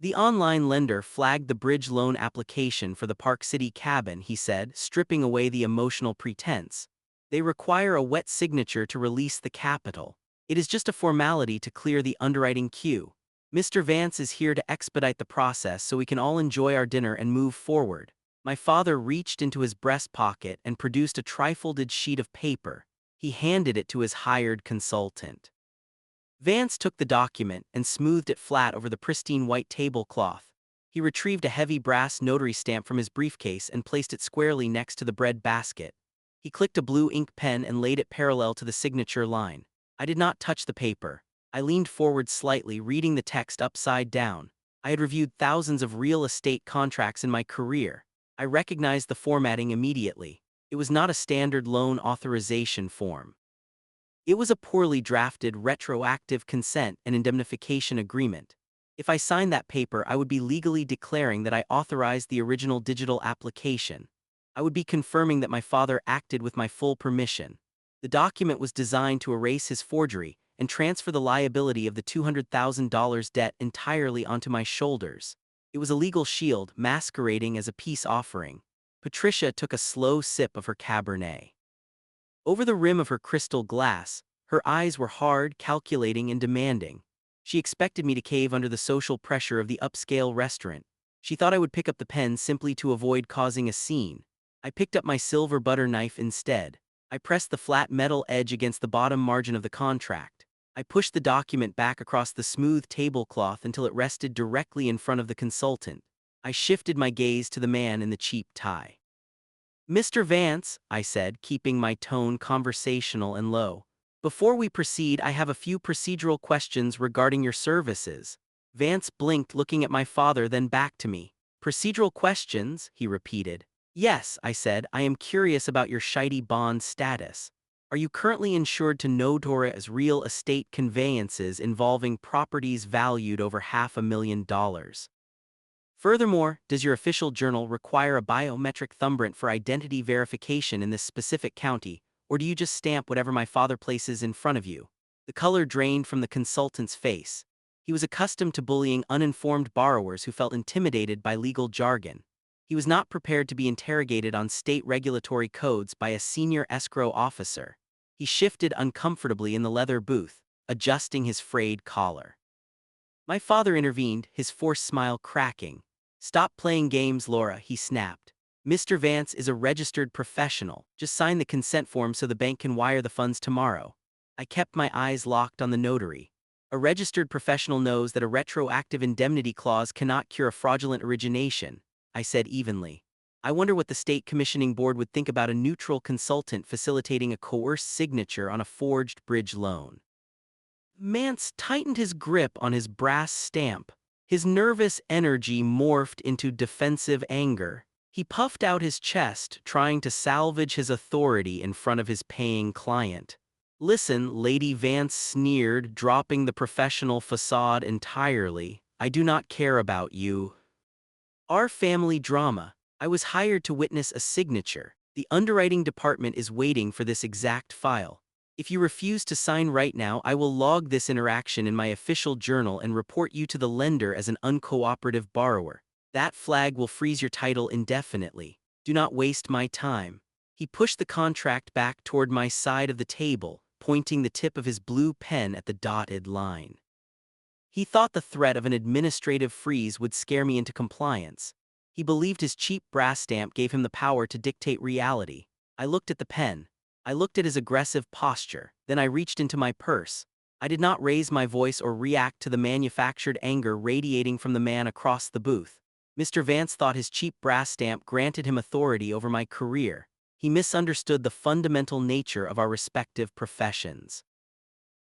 Speaker 1: "The online lender flagged the bridge loan application for the Park City cabin," he said, stripping away the emotional pretense. "They require a wet signature to release the capital. It is just a formality to clear the underwriting queue. Mr. Vance is here to expedite the process so we can all enjoy our dinner and move forward." My father reached into his breast pocket and produced a trifolded sheet of paper. He handed it to his hired consultant. Vance took the document and smoothed it flat over the pristine white tablecloth. He retrieved a heavy brass notary stamp from his briefcase and placed it squarely next to the bread basket. He clicked a blue ink pen and laid it parallel to the signature line. I did not touch the paper. I leaned forward slightly, reading the text upside down. I had reviewed thousands of real estate contracts in my career. I recognized the formatting immediately. It was not a standard loan authorization form. It was a poorly drafted retroactive consent and indemnification agreement. If I signed that paper, I would be legally declaring that I authorized the original digital application. I would be confirming that my father acted with my full permission. The document was designed to erase his forgery and transfer the liability of the $200,000 debt entirely onto my shoulders. It was a legal shield masquerading as a peace offering. Patricia took a slow sip of her Cabernet. Over the rim of her crystal glass, her eyes were hard, calculating, and demanding. She expected me to cave under the social pressure of the upscale restaurant. She thought I would pick up the pen simply to avoid causing a scene. I picked up my silver butter knife instead. I pressed the flat metal edge against the bottom margin of the contract. I pushed the document back across the smooth tablecloth until it rested directly in front of the consultant. I shifted my gaze to the man in the cheap tie. "Mr. Vance," I said, keeping my tone conversational and low. "Before we proceed, I have a few procedural questions regarding your services." Vance blinked, looking at my father, then back to me. "Procedural questions?" he repeated. "Yes," I said, "I am curious about your shiny bond status. Are you currently insured to Nodora's real estate conveyances involving properties valued over $500,000? Furthermore, does your official journal require a biometric thumbprint for identity verification in this specific county, or do you just stamp whatever my father places in front of you?" The color drained from the consultant's face. He was accustomed to bullying uninformed borrowers who felt intimidated by legal jargon. He was not prepared to be interrogated on state regulatory codes by a senior escrow officer. He shifted uncomfortably in the leather booth, adjusting his frayed collar. My father intervened, his forced smile cracking. "Stop playing games, Laura," he snapped. "Mr. Vance is a registered professional. Just sign the consent form so the bank can wire the funds tomorrow." I kept my eyes locked on the notary. A registered professional knows that a retroactive indemnity clause cannot cure a fraudulent origination, I said evenly. I wonder what the state commissioning board would think about a neutral consultant facilitating a coerced signature on a forged bridge loan. Mance tightened his grip on his brass stamp. His nervous energy morphed into defensive anger. He puffed out his chest, trying to salvage his authority in front of his paying client. "Listen," Lady Vance sneered, dropping the professional facade entirely. "I do not care about you. Our family drama. I was hired to witness a signature. The underwriting department is waiting for this exact file. If you refuse to sign right now, I will log this interaction in my official journal and report you to the lender as an uncooperative borrower. That flag will freeze your title indefinitely. Do not waste my time." He pushed the contract back toward my side of the table, pointing the tip of his blue pen at the dotted line. He thought the threat of an administrative freeze would scare me into compliance. He believed his cheap brass stamp gave him the power to dictate reality. I looked at the pen. I looked at his aggressive posture, then I reached into my purse. I did not raise my voice or react to the manufactured anger radiating from the man across the booth. Mr. Vance thought his cheap brass stamp granted him authority over my career. He misunderstood the fundamental nature of our respective professions.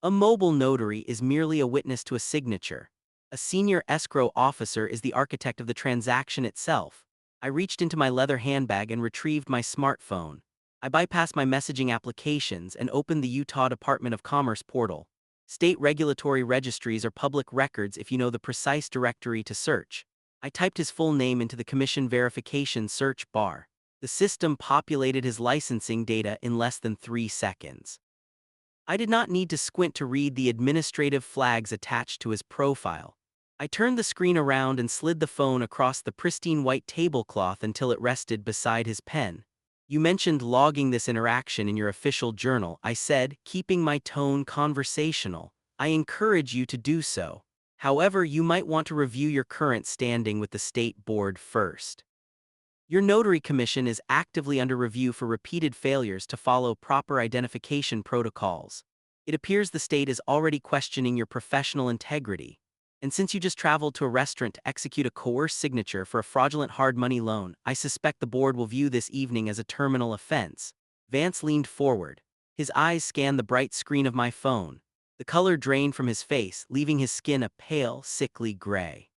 Speaker 1: A mobile notary is merely a witness to a signature. A senior escrow officer is the architect of the transaction itself. I reached into my leather handbag and retrieved my smartphone. I bypassed my messaging applications and opened the Utah Department of Commerce portal. State regulatory registries are public records if you know the precise directory to search. I typed his full name into the commission verification search bar. The system populated his licensing data in less than 3 seconds. I did not need to squint to read the administrative flags attached to his profile. I turned the screen around and slid the phone across the pristine white tablecloth until it rested beside his pen. "You mentioned logging this interaction in your official journal," I said, keeping my tone conversational. "I encourage you to do so. However, you might want to review your current standing with the state board first. Your notary commission is actively under review for repeated failures to follow proper identification protocols. It appears the state is already questioning your professional integrity. And since you just traveled to a restaurant to execute a coerced signature for a fraudulent hard money loan, I suspect the board will view this evening as a terminal offense." Vance leaned forward. His eyes scanned the bright screen of my phone. The color drained from his face, leaving his skin a pale, sickly gray.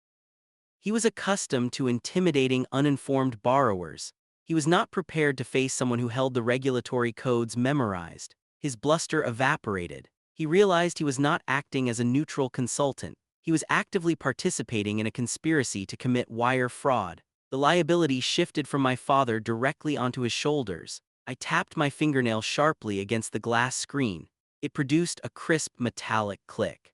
Speaker 1: He was accustomed to intimidating uninformed borrowers. He was not prepared to face someone who held the regulatory codes memorized. His bluster evaporated. He realized he was not acting as a neutral consultant. He was actively participating in a conspiracy to commit wire fraud. The liability shifted from my father directly onto his shoulders. I tapped my fingernail sharply against the glass screen. It produced a crisp metallic click.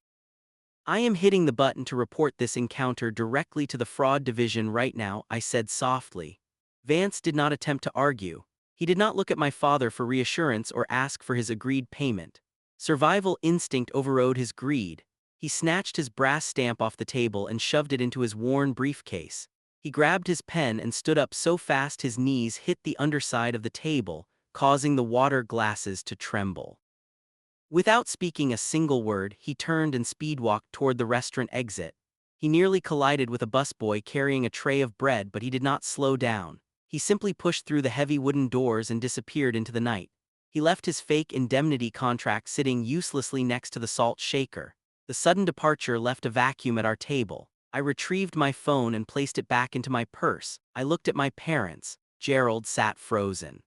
Speaker 1: "I am hitting the button to report this encounter directly to the fraud division right now," I said softly. Vance did not attempt to argue. He did not look at my father for reassurance or ask for his agreed payment. Survival instinct overrode his greed. He snatched his brass stamp off the table and shoved it into his worn briefcase. He grabbed his pen and stood up so fast his knees hit the underside of the table, causing the water glasses to tremble. Without speaking a single word, he turned and speedwalked toward the restaurant exit. He nearly collided with a busboy carrying a tray of bread, but he did not slow down. He simply pushed through the heavy wooden doors and disappeared into the night. He left his fake indemnity contract sitting uselessly next to the salt shaker. The sudden departure left a vacuum at our table. I retrieved my phone and placed it back into my purse. I looked at my parents. Gerald sat frozen.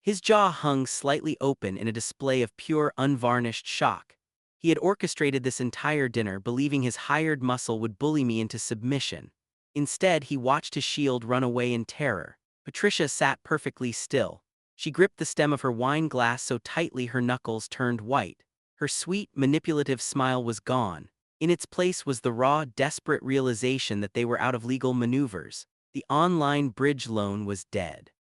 Speaker 1: His jaw hung slightly open in a display of pure, unvarnished shock. He had orchestrated this entire dinner believing his hired muscle would bully me into submission. Instead, he watched his shield run away in terror. Patricia sat perfectly still. She gripped the stem of her wine glass so tightly her knuckles turned white. Her sweet, manipulative smile was gone. In its place was the raw, desperate realization that they were out of legal maneuvers. The online bridge loan was dead.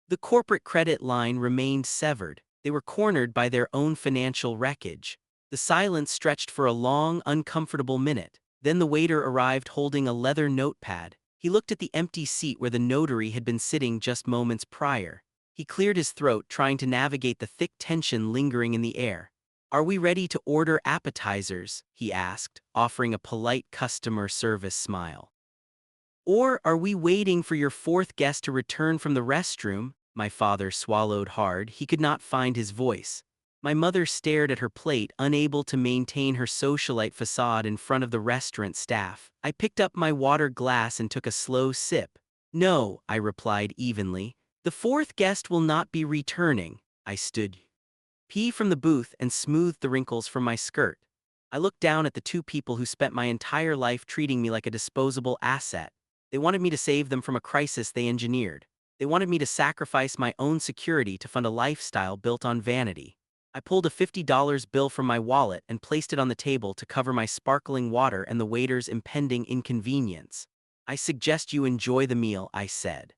Speaker 1: The corporate credit line remained severed. They were cornered by their own financial wreckage. The silence stretched for a long, uncomfortable minute. Then the waiter arrived holding a leather notepad. He looked at the empty seat where the notary had been sitting just moments prior. He cleared his throat, trying to navigate the thick tension lingering in the air. "Are we ready to order appetizers?" he asked, offering a polite customer service smile. "Or are we waiting for your fourth guest to return from the restroom?" My father swallowed hard. He could not find his voice. My mother stared at her plate, unable to maintain her socialite facade in front of the restaurant staff. I picked up my water glass and took a slow sip. "No," I replied evenly. "The fourth guest will not be returning." I stood from the booth and smoothed the wrinkles from my skirt. I looked down at the two people who spent my entire life treating me like a disposable asset. They wanted me to save them from a crisis they engineered. They wanted me to sacrifice my own security to fund a lifestyle built on vanity. I pulled a $50 bill from my wallet and placed it on the table to cover my sparkling water and the waiter's impending inconvenience. "I suggest you enjoy the meal," I said.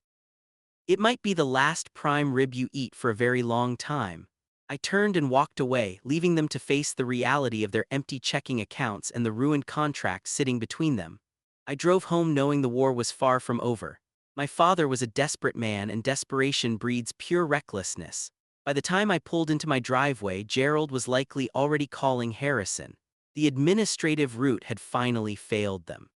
Speaker 1: "It might be the last prime rib you eat for a very long time." I turned and walked away, leaving them to face the reality of their empty checking accounts and the ruined contract sitting between them. I drove home knowing the war was far from over. My father was a desperate man, and desperation breeds pure recklessness. By the time I pulled into my driveway, Gerald was likely already calling Harrison. The administrative route had finally failed them.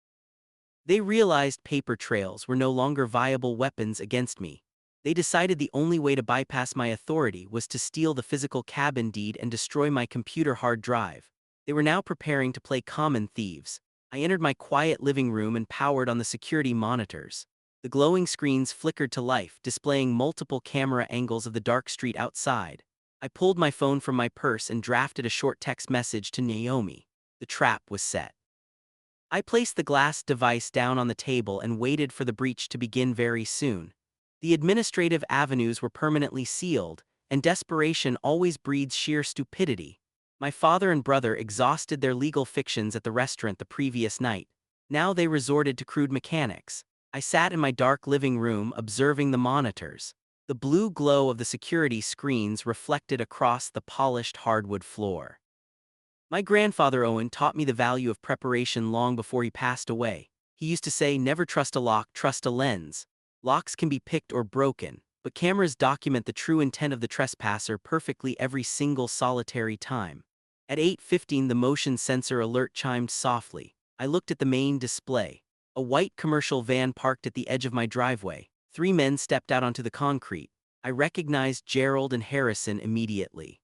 Speaker 1: They realized paper trails were no longer viable weapons against me. They decided the only way to bypass my authority was to steal the physical cabin deed and destroy my computer hard drive. They were now preparing to play common thieves. I entered my quiet living room and powered on the security monitors. The glowing screens flickered to life, displaying multiple camera angles of the dark street outside. I pulled my phone from my purse and drafted a short text message to Naomi. The trap was set. I placed the glass device down on the table and waited for the breach to begin very soon. The administrative avenues were permanently sealed, and desperation always breeds sheer stupidity. My father and brother exhausted their legal fictions at the restaurant the previous night. Now they resorted to crude mechanics. I sat in my dark living room observing the monitors. The blue glow of the security screens reflected across the polished hardwood floor. My grandfather Owen taught me the value of preparation long before he passed away. He used to say, "Never trust a lock, trust a lens." Locks can be picked or broken, but cameras document the true intent of the trespasser perfectly every single solitary time. At 8:15, the motion sensor alert chimed softly. I looked at the main display. A white commercial van parked at the edge of my driveway. 3 men stepped out onto the concrete. I recognized Gerald and Harrison immediately.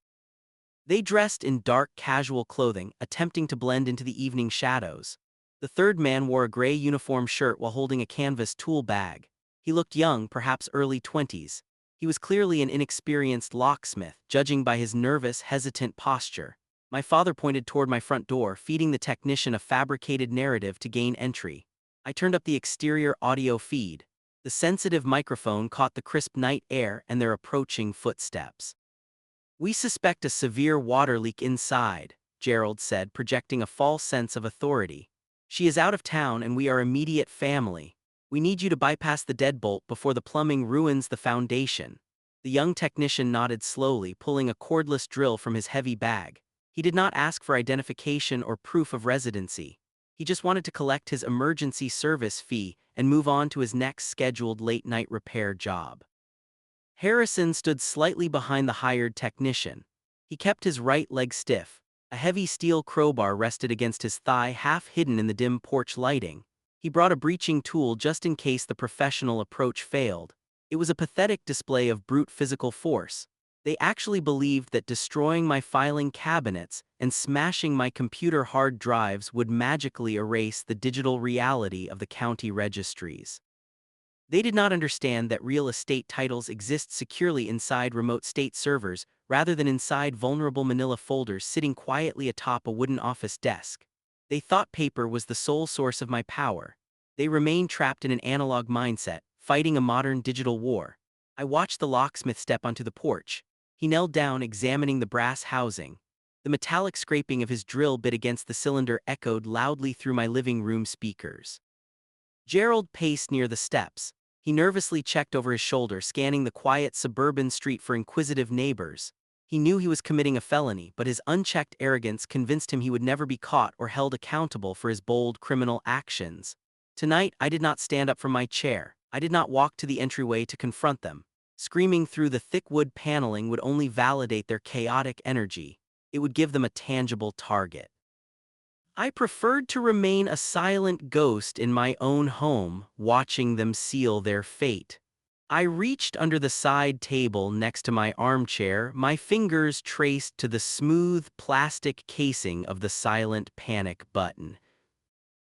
Speaker 1: They dressed in dark, casual clothing, attempting to blend into the evening shadows. The third man wore a gray uniform shirt while holding a canvas tool bag. He looked young, perhaps early 20s. He was clearly an inexperienced locksmith, judging by his nervous, hesitant posture. My father pointed toward my front door, feeding the technician a fabricated narrative to gain entry. I turned up the exterior audio feed. The sensitive microphone caught the crisp night air and their approaching footsteps. "We suspect a severe water leak inside," Gerald said, projecting a false sense of authority. "She is out of town and we are immediate family. We need you to bypass the deadbolt before the plumbing ruins the foundation." The young technician nodded slowly, pulling a cordless drill from his heavy bag. He did not ask for identification or proof of residency. He just wanted to collect his emergency service fee and move on to his next scheduled late-night repair job. Harrison stood slightly behind the hired technician. He kept his right leg stiff. A heavy steel crowbar rested against his thigh, half hidden in the dim porch lighting. He brought a breaching tool just in case the professional approach failed. It was a pathetic display of brute physical force. They actually believed that destroying my filing cabinets and smashing my computer hard drives would magically erase the digital reality of the county registries. They did not understand that real estate titles exist securely inside remote state servers rather than inside vulnerable manila folders sitting quietly atop a wooden office desk. They thought paper was the sole source of my power. They remained trapped in an analog mindset, fighting a modern digital war. I watched the locksmith step onto the porch. He knelt down, examining the brass housing. The metallic scraping of his drill bit against the cylinder echoed loudly through my living room speakers. Gerald paced near the steps. He nervously checked over his shoulder, scanning the quiet suburban street for inquisitive neighbors. He knew he was committing a felony, but his unchecked arrogance convinced him he would never be caught or held accountable for his bold criminal actions. Tonight, I did not stand up from my chair. I did not walk to the entryway to confront them. Screaming through the thick wood paneling would only validate their chaotic energy. It would give them a tangible target. I preferred to remain a silent ghost in my own home, watching them seal their fate. I reached under the side table next to my armchair, my fingers traced to the smooth plastic casing of the silent panic button.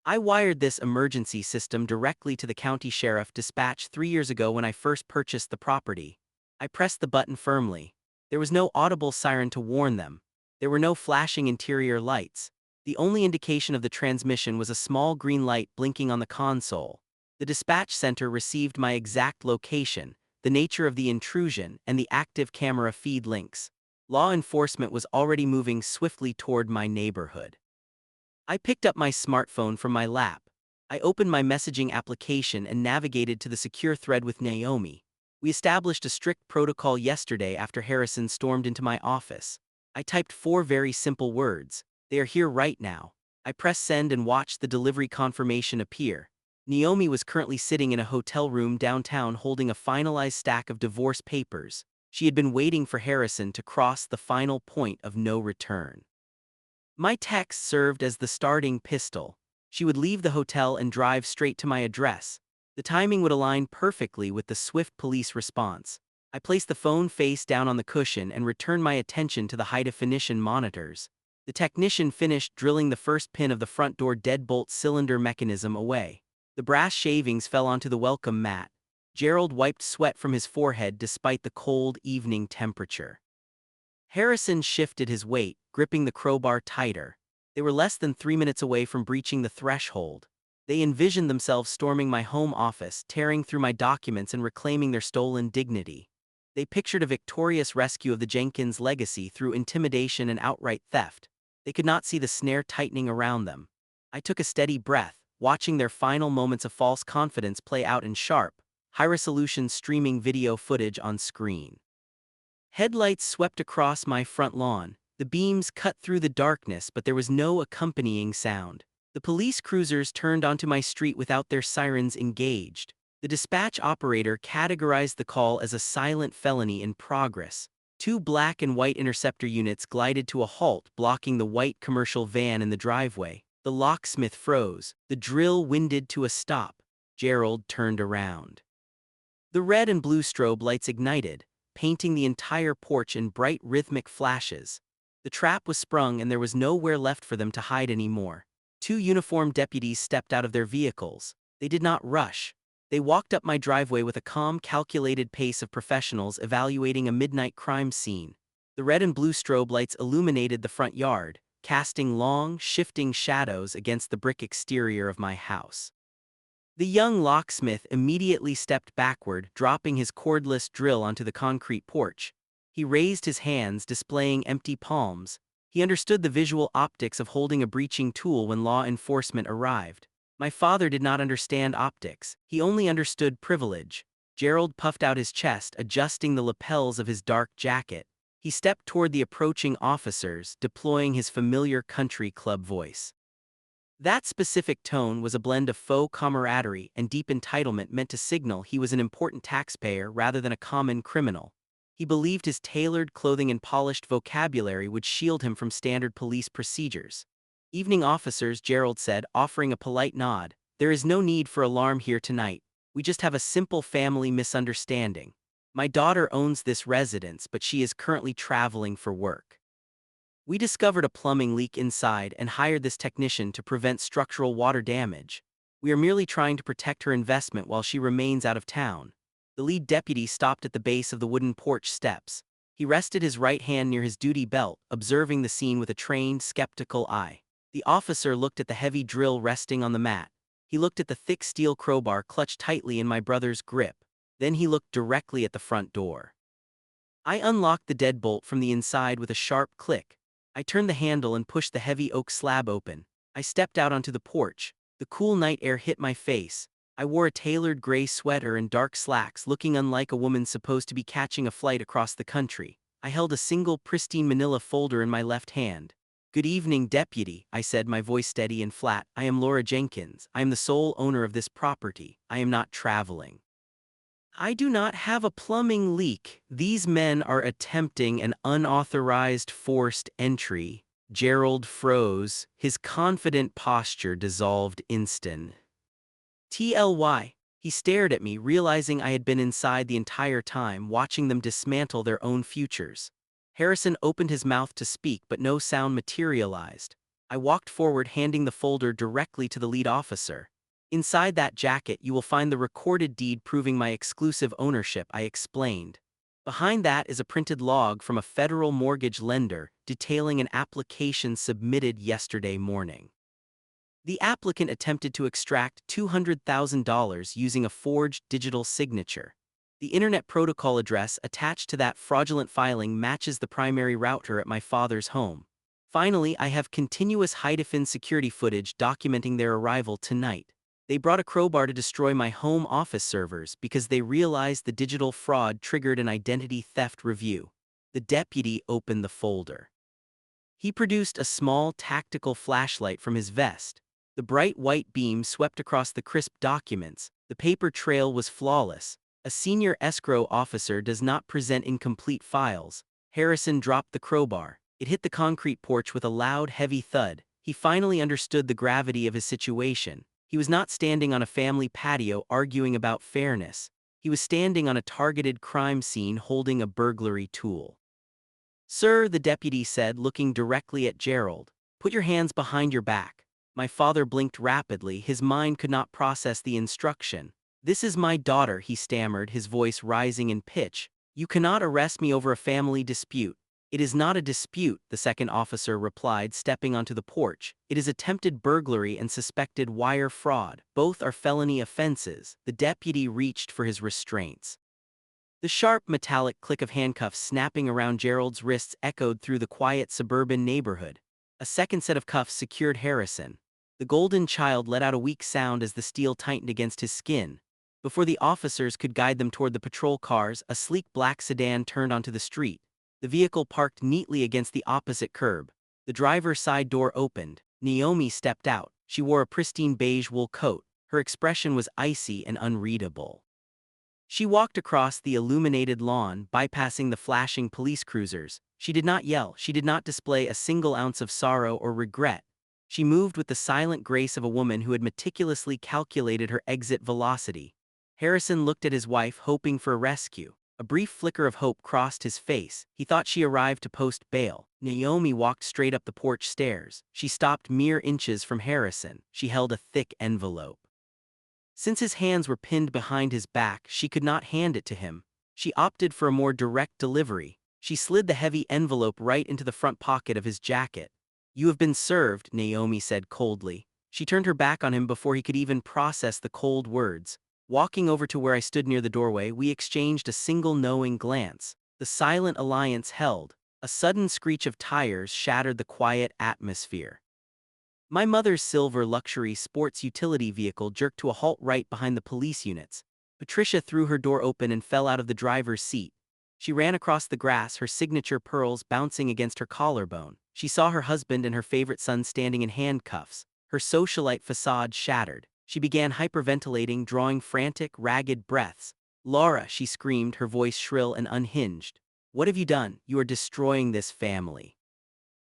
Speaker 1: I wired this emergency system directly to the county sheriff dispatch 3 years ago when I first purchased the property. I pressed the button firmly. There was no audible siren to warn them. There were no flashing interior lights. The only indication of the transmission was a small green light blinking on the console. The dispatch center received my exact location, the nature of the intrusion, and the active camera feed links. Law enforcement was already moving swiftly toward my neighborhood. I picked up my smartphone from my lap. I opened my messaging application and navigated to the secure thread with Naomi. We established a strict protocol yesterday after Harrison stormed into my office. I typed 4 very simple words. They are here right now. I pressed send and watched the delivery confirmation appear. Naomi was currently sitting in a hotel room downtown holding a finalized stack of divorce papers. She had been waiting for Harrison to cross the final point of no return. My text served as the starting pistol. She would leave the hotel and drive straight to my address. The timing would align perfectly with the swift police response. I placed the phone face down on the cushion and returned my attention to the high-definition monitors. The technician finished drilling the first pin of the front door deadbolt cylinder mechanism away. The brass shavings fell onto the welcome mat. Gerald wiped sweat from his forehead despite the cold evening temperature. Harrison shifted his weight, gripping the crowbar tighter. They were less than 3 minutes away from breaching the threshold. They envisioned themselves storming my home office, tearing through my documents and reclaiming their stolen dignity. They pictured a victorious rescue of the Jenkins legacy through intimidation and outright theft. They could not see the snare tightening around them. I took a steady breath, watching their final moments of false confidence play out in sharp, high-resolution streaming video footage on screen. Headlights swept across my front lawn. The beams cut through the darkness, but there was no accompanying sound. The police cruisers turned onto my street without their sirens engaged. The dispatch operator categorized the call as a silent felony in progress. 2 black and white interceptor units glided to a halt, blocking the white commercial van in the driveway. The locksmith froze. The drill winded to a stop. Gerald turned around. The red and blue strobe lights ignited, painting the entire porch in bright rhythmic flashes. The trap was sprung and there was nowhere left for them to hide anymore. 2 uniformed deputies stepped out of their vehicles. They did not rush. They walked up my driveway with a calm, calculated pace of professionals evaluating a midnight crime scene. The red and blue strobe lights illuminated the front yard, casting long, shifting shadows against the brick exterior of my house. The young locksmith immediately stepped backward, dropping his cordless drill onto the concrete porch. He raised his hands, displaying empty palms. He understood the visual optics of holding a breaching tool when law enforcement arrived. My father did not understand optics. He only understood privilege. Gerald puffed out his chest, adjusting the lapels of his dark jacket. He stepped toward the approaching officers, deploying his familiar country club voice. That specific tone was a blend of faux camaraderie and deep entitlement meant to signal he was an important taxpayer rather than a common criminal. He believed his tailored clothing and polished vocabulary would shield him from standard police procedures. Evening officers, Gerald said, offering a polite nod. There is no need for alarm here tonight. We just have a simple family misunderstanding. My daughter owns this residence, but she is currently traveling for work. We discovered a plumbing leak inside and hired this technician to prevent structural water damage. We are merely trying to protect her investment while she remains out of town. The lead deputy stopped at the base of the wooden porch steps. He rested his right hand near his duty belt, observing the scene with a trained, skeptical eye. The officer looked at the heavy drill resting on the mat. He looked at the thick steel crowbar clutched tightly in my brother's grip. Then he looked directly at the front door. I unlocked the deadbolt from the inside with a sharp click. I turned the handle and pushed the heavy oak slab open. I stepped out onto the porch. The cool night air hit my face. I wore a tailored gray sweater and dark slacks, looking unlike a woman supposed to be catching a flight across the country. I held a single pristine manila folder in my left hand. "Good evening, deputy," I said, my voice steady and flat. "I am Laura Jenkins. I am the sole owner of this property. I am not traveling. I do not have a plumbing leak. These men are attempting an unauthorized forced entry." Gerald froze, his confident posture dissolved instant. "TLY. He stared at me, realizing I had been inside the entire time, watching them dismantle their own futures. Harrison opened his mouth to speak, but no sound materialized. I walked forward, handing the folder directly to the lead officer. "Inside that jacket you will find the recorded deed proving my exclusive ownership," I explained. "Behind that is a printed log from a federal mortgage lender detailing an application submitted yesterday morning. The applicant attempted to extract $200,000 using a forged digital signature. The Internet Protocol address attached to that fraudulent filing matches the primary router at my father's home. Finally, I have continuous high-definition security footage documenting their arrival tonight. They brought a crowbar to destroy my home office servers because they realized the digital fraud triggered an identity theft review." The deputy opened the folder. He produced a small tactical flashlight from his vest. The bright white beam swept across the crisp documents. The paper trail was flawless. "A senior escrow officer does not present incomplete files." Harrison dropped the crowbar. It hit the concrete porch with a loud, heavy thud. He finally understood the gravity of his situation. He was not standing on a family patio arguing about fairness. He was standing on a targeted crime scene holding a burglary tool. "Sir," the deputy said, looking directly at Gerald, "put your hands behind your back." My father blinked rapidly. His mind could not process the instruction. "This is my daughter," he stammered, his voice rising in pitch. "You cannot arrest me over a family dispute." "It is not a dispute," the second officer replied, stepping onto the porch. "It is attempted burglary and suspected wire fraud. Both are felony offenses." The deputy reached for his restraints. The sharp metallic click of handcuffs snapping around Gerald's wrists echoed through the quiet suburban neighborhood. A second set of cuffs secured Harrison. The golden child let out a weak sound as the steel tightened against his skin. Before the officers could guide them toward the patrol cars, a sleek black sedan turned onto the street. The vehicle parked neatly against the opposite curb. The driver's side door opened. Naomi stepped out. She wore a pristine beige wool coat. Her expression was icy and unreadable. She walked across the illuminated lawn, bypassing the flashing police cruisers. She did not yell. She did not display a single ounce of sorrow or regret. She moved with the silent grace of a woman who had meticulously calculated her exit velocity. Harrison looked at his wife, hoping for a rescue. A brief flicker of hope crossed his face. He thought she arrived to post bail. Naomi walked straight up the porch stairs. She stopped mere inches from Harrison. She held a thick envelope. Since his hands were pinned behind his back, she could not hand it to him. She opted for a more direct delivery. She slid the heavy envelope right into the front pocket of his jacket. "You have been served," Naomi said coldly. She turned her back on him before he could even process the cold words. Walking over to where I stood near the doorway, we exchanged a single knowing glance. The silent alliance held. A sudden screech of tires shattered the quiet atmosphere. My mother's silver luxury sports utility vehicle jerked to a halt right behind the police units. Patricia threw her door open and fell out of the driver's seat. She ran across the grass, her signature pearls bouncing against her collarbone. She saw her husband and her favorite son standing in handcuffs. Her socialite facade shattered. She began hyperventilating, drawing frantic, ragged breaths. "Laura," she screamed, her voice shrill and unhinged. "What have you done? You are destroying this family."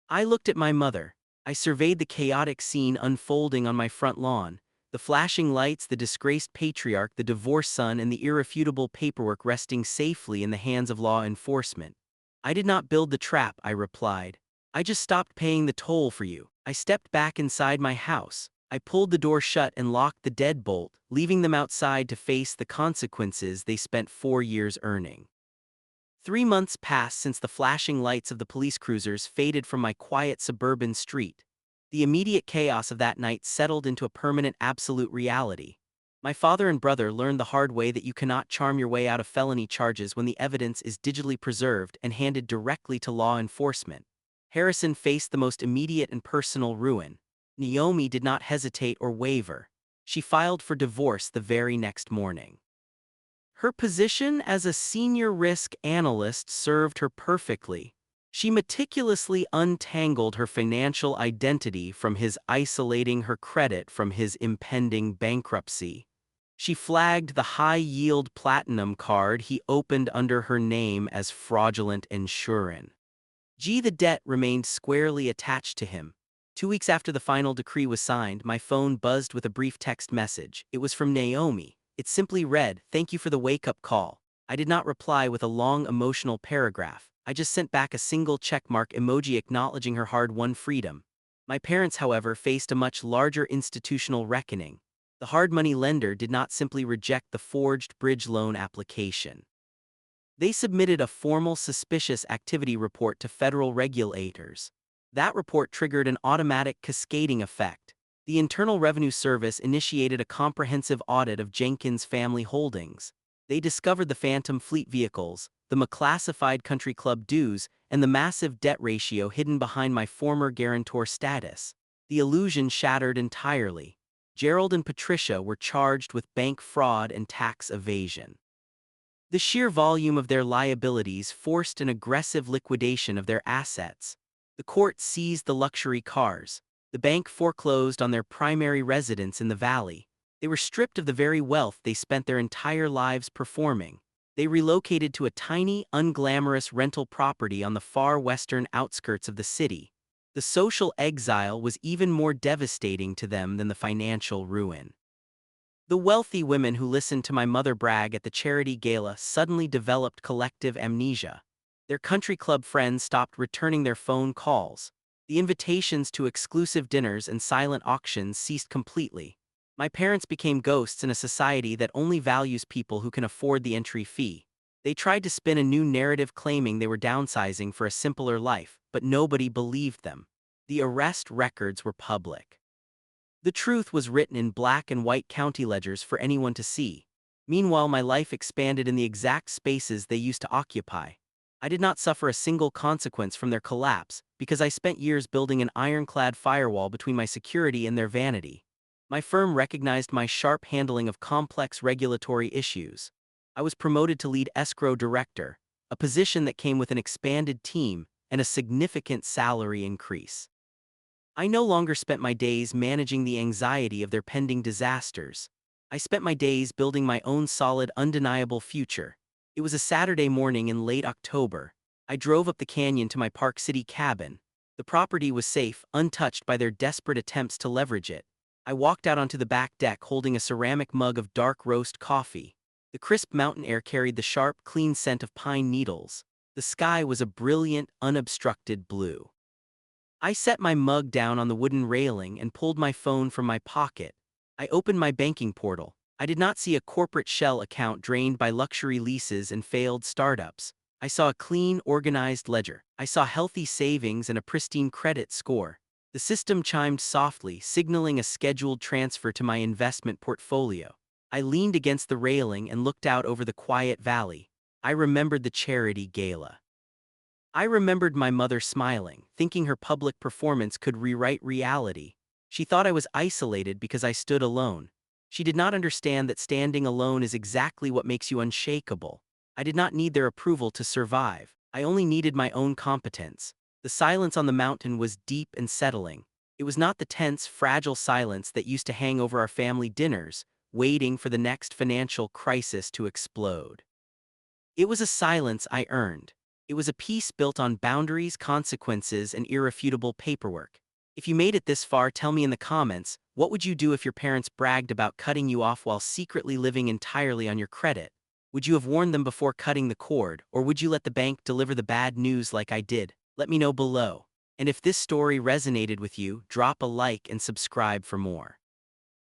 Speaker 1: I looked at my mother. I surveyed the chaotic scene unfolding on my front lawn. The flashing lights, the disgraced patriarch, the divorced son, and the irrefutable paperwork resting safely in the hands of law enforcement. "I did not build the trap," I replied. "I just stopped paying the toll for you." I stepped back inside my house. I pulled the door shut and locked the deadbolt, leaving them outside to face the consequences they spent 4 years earning. 3 months passed since the flashing lights of the police cruisers faded from my quiet suburban street. The immediate chaos of that night settled into a permanent absolute reality. My father and brother learned the hard way that you cannot charm your way out of felony charges when the evidence is digitally preserved and handed directly to law enforcement. Harrison faced the most immediate and personal ruin. Naomi did not hesitate or waver. She filed for divorce the very next morning. Her position as a senior risk analyst served her perfectly. She meticulously untangled her financial identity from his, isolating her credit from his impending bankruptcy. She flagged the high-yield platinum card he opened under her name as fraudulent insurance. The debt remained squarely attached to him. 2 weeks after the final decree was signed, my phone buzzed with a brief text message. It was from Naomi. It simply read, "Thank you for the wake-up call." I did not reply with a long emotional paragraph. I just sent back a single checkmark emoji acknowledging her hard-won freedom. My parents, however, faced a much larger institutional reckoning. The hard money lender did not simply reject the forged bridge loan application. They submitted a formal suspicious activity report to federal regulators. That report triggered an automatic cascading effect. The Internal Revenue Service initiated a comprehensive audit of Jenkins' family holdings. They discovered the phantom fleet vehicles, the misclassified country club dues, and the massive debt ratio hidden behind my former guarantor status. The illusion shattered entirely. Gerald and Patricia were charged with bank fraud and tax evasion. The sheer volume of their liabilities forced an aggressive liquidation of their assets. The court seized the luxury cars. The bank foreclosed on their primary residence in the valley. They were stripped of the very wealth they spent their entire lives performing. They relocated to a tiny, unglamorous rental property on the far western outskirts of the city. The social exile was even more devastating to them than the financial ruin. The wealthy women who listened to my mother brag at the charity gala suddenly developed collective amnesia. Their country club friends stopped returning their phone calls. The invitations to exclusive dinners and silent auctions ceased completely. My parents became ghosts in a society that only values people who can afford the entry fee. They tried to spin a new narrative claiming they were downsizing for a simpler life, but nobody believed them. The arrest records were public. The truth was written in black and white county ledgers for anyone to see. Meanwhile, my life expanded in the exact spaces they used to occupy. I did not suffer a single consequence from their collapse because I spent years building an ironclad firewall between my security and their vanity. My firm recognized my sharp handling of complex regulatory issues. I was promoted to lead escrow director, a position that came with an expanded team and a significant salary increase. I no longer spent my days managing the anxiety of their pending disasters. I spent my days building my own solid, undeniable future. It was a Saturday morning in late October. I drove up the canyon to my Park City cabin. The property was safe, untouched by their desperate attempts to leverage it. I walked out onto the back deck holding a ceramic mug of dark roast coffee. The crisp mountain air carried the sharp, clean scent of pine needles. The sky was a brilliant, unobstructed blue. I set my mug down on the wooden railing and pulled my phone from my pocket. I opened my banking portal. I did not see a corporate shell account drained by luxury leases and failed startups. I saw a clean, organized ledger. I saw healthy savings and a pristine credit score. The system chimed softly, signaling a scheduled transfer to my investment portfolio. I leaned against the railing and looked out over the quiet valley. I remembered the charity gala. I remembered my mother smiling, thinking her public performance could rewrite reality. She thought I was isolated because I stood alone. She did not understand that standing alone is exactly what makes you unshakable. I did not need their approval to survive. I only needed my own competence. The silence on the mountain was deep and settling. It was not the tense, fragile silence that used to hang over our family dinners, waiting for the next financial crisis to explode. It was a silence I earned. It was a peace built on boundaries, consequences, and irrefutable paperwork. If you made it this far, tell me in the comments, what would you do if your parents bragged about cutting you off while secretly living entirely on your credit? Would you have warned them before cutting the cord, or would you let the bank deliver the bad news like I did? Let me know below. And if this story resonated with you, drop a like and subscribe for more.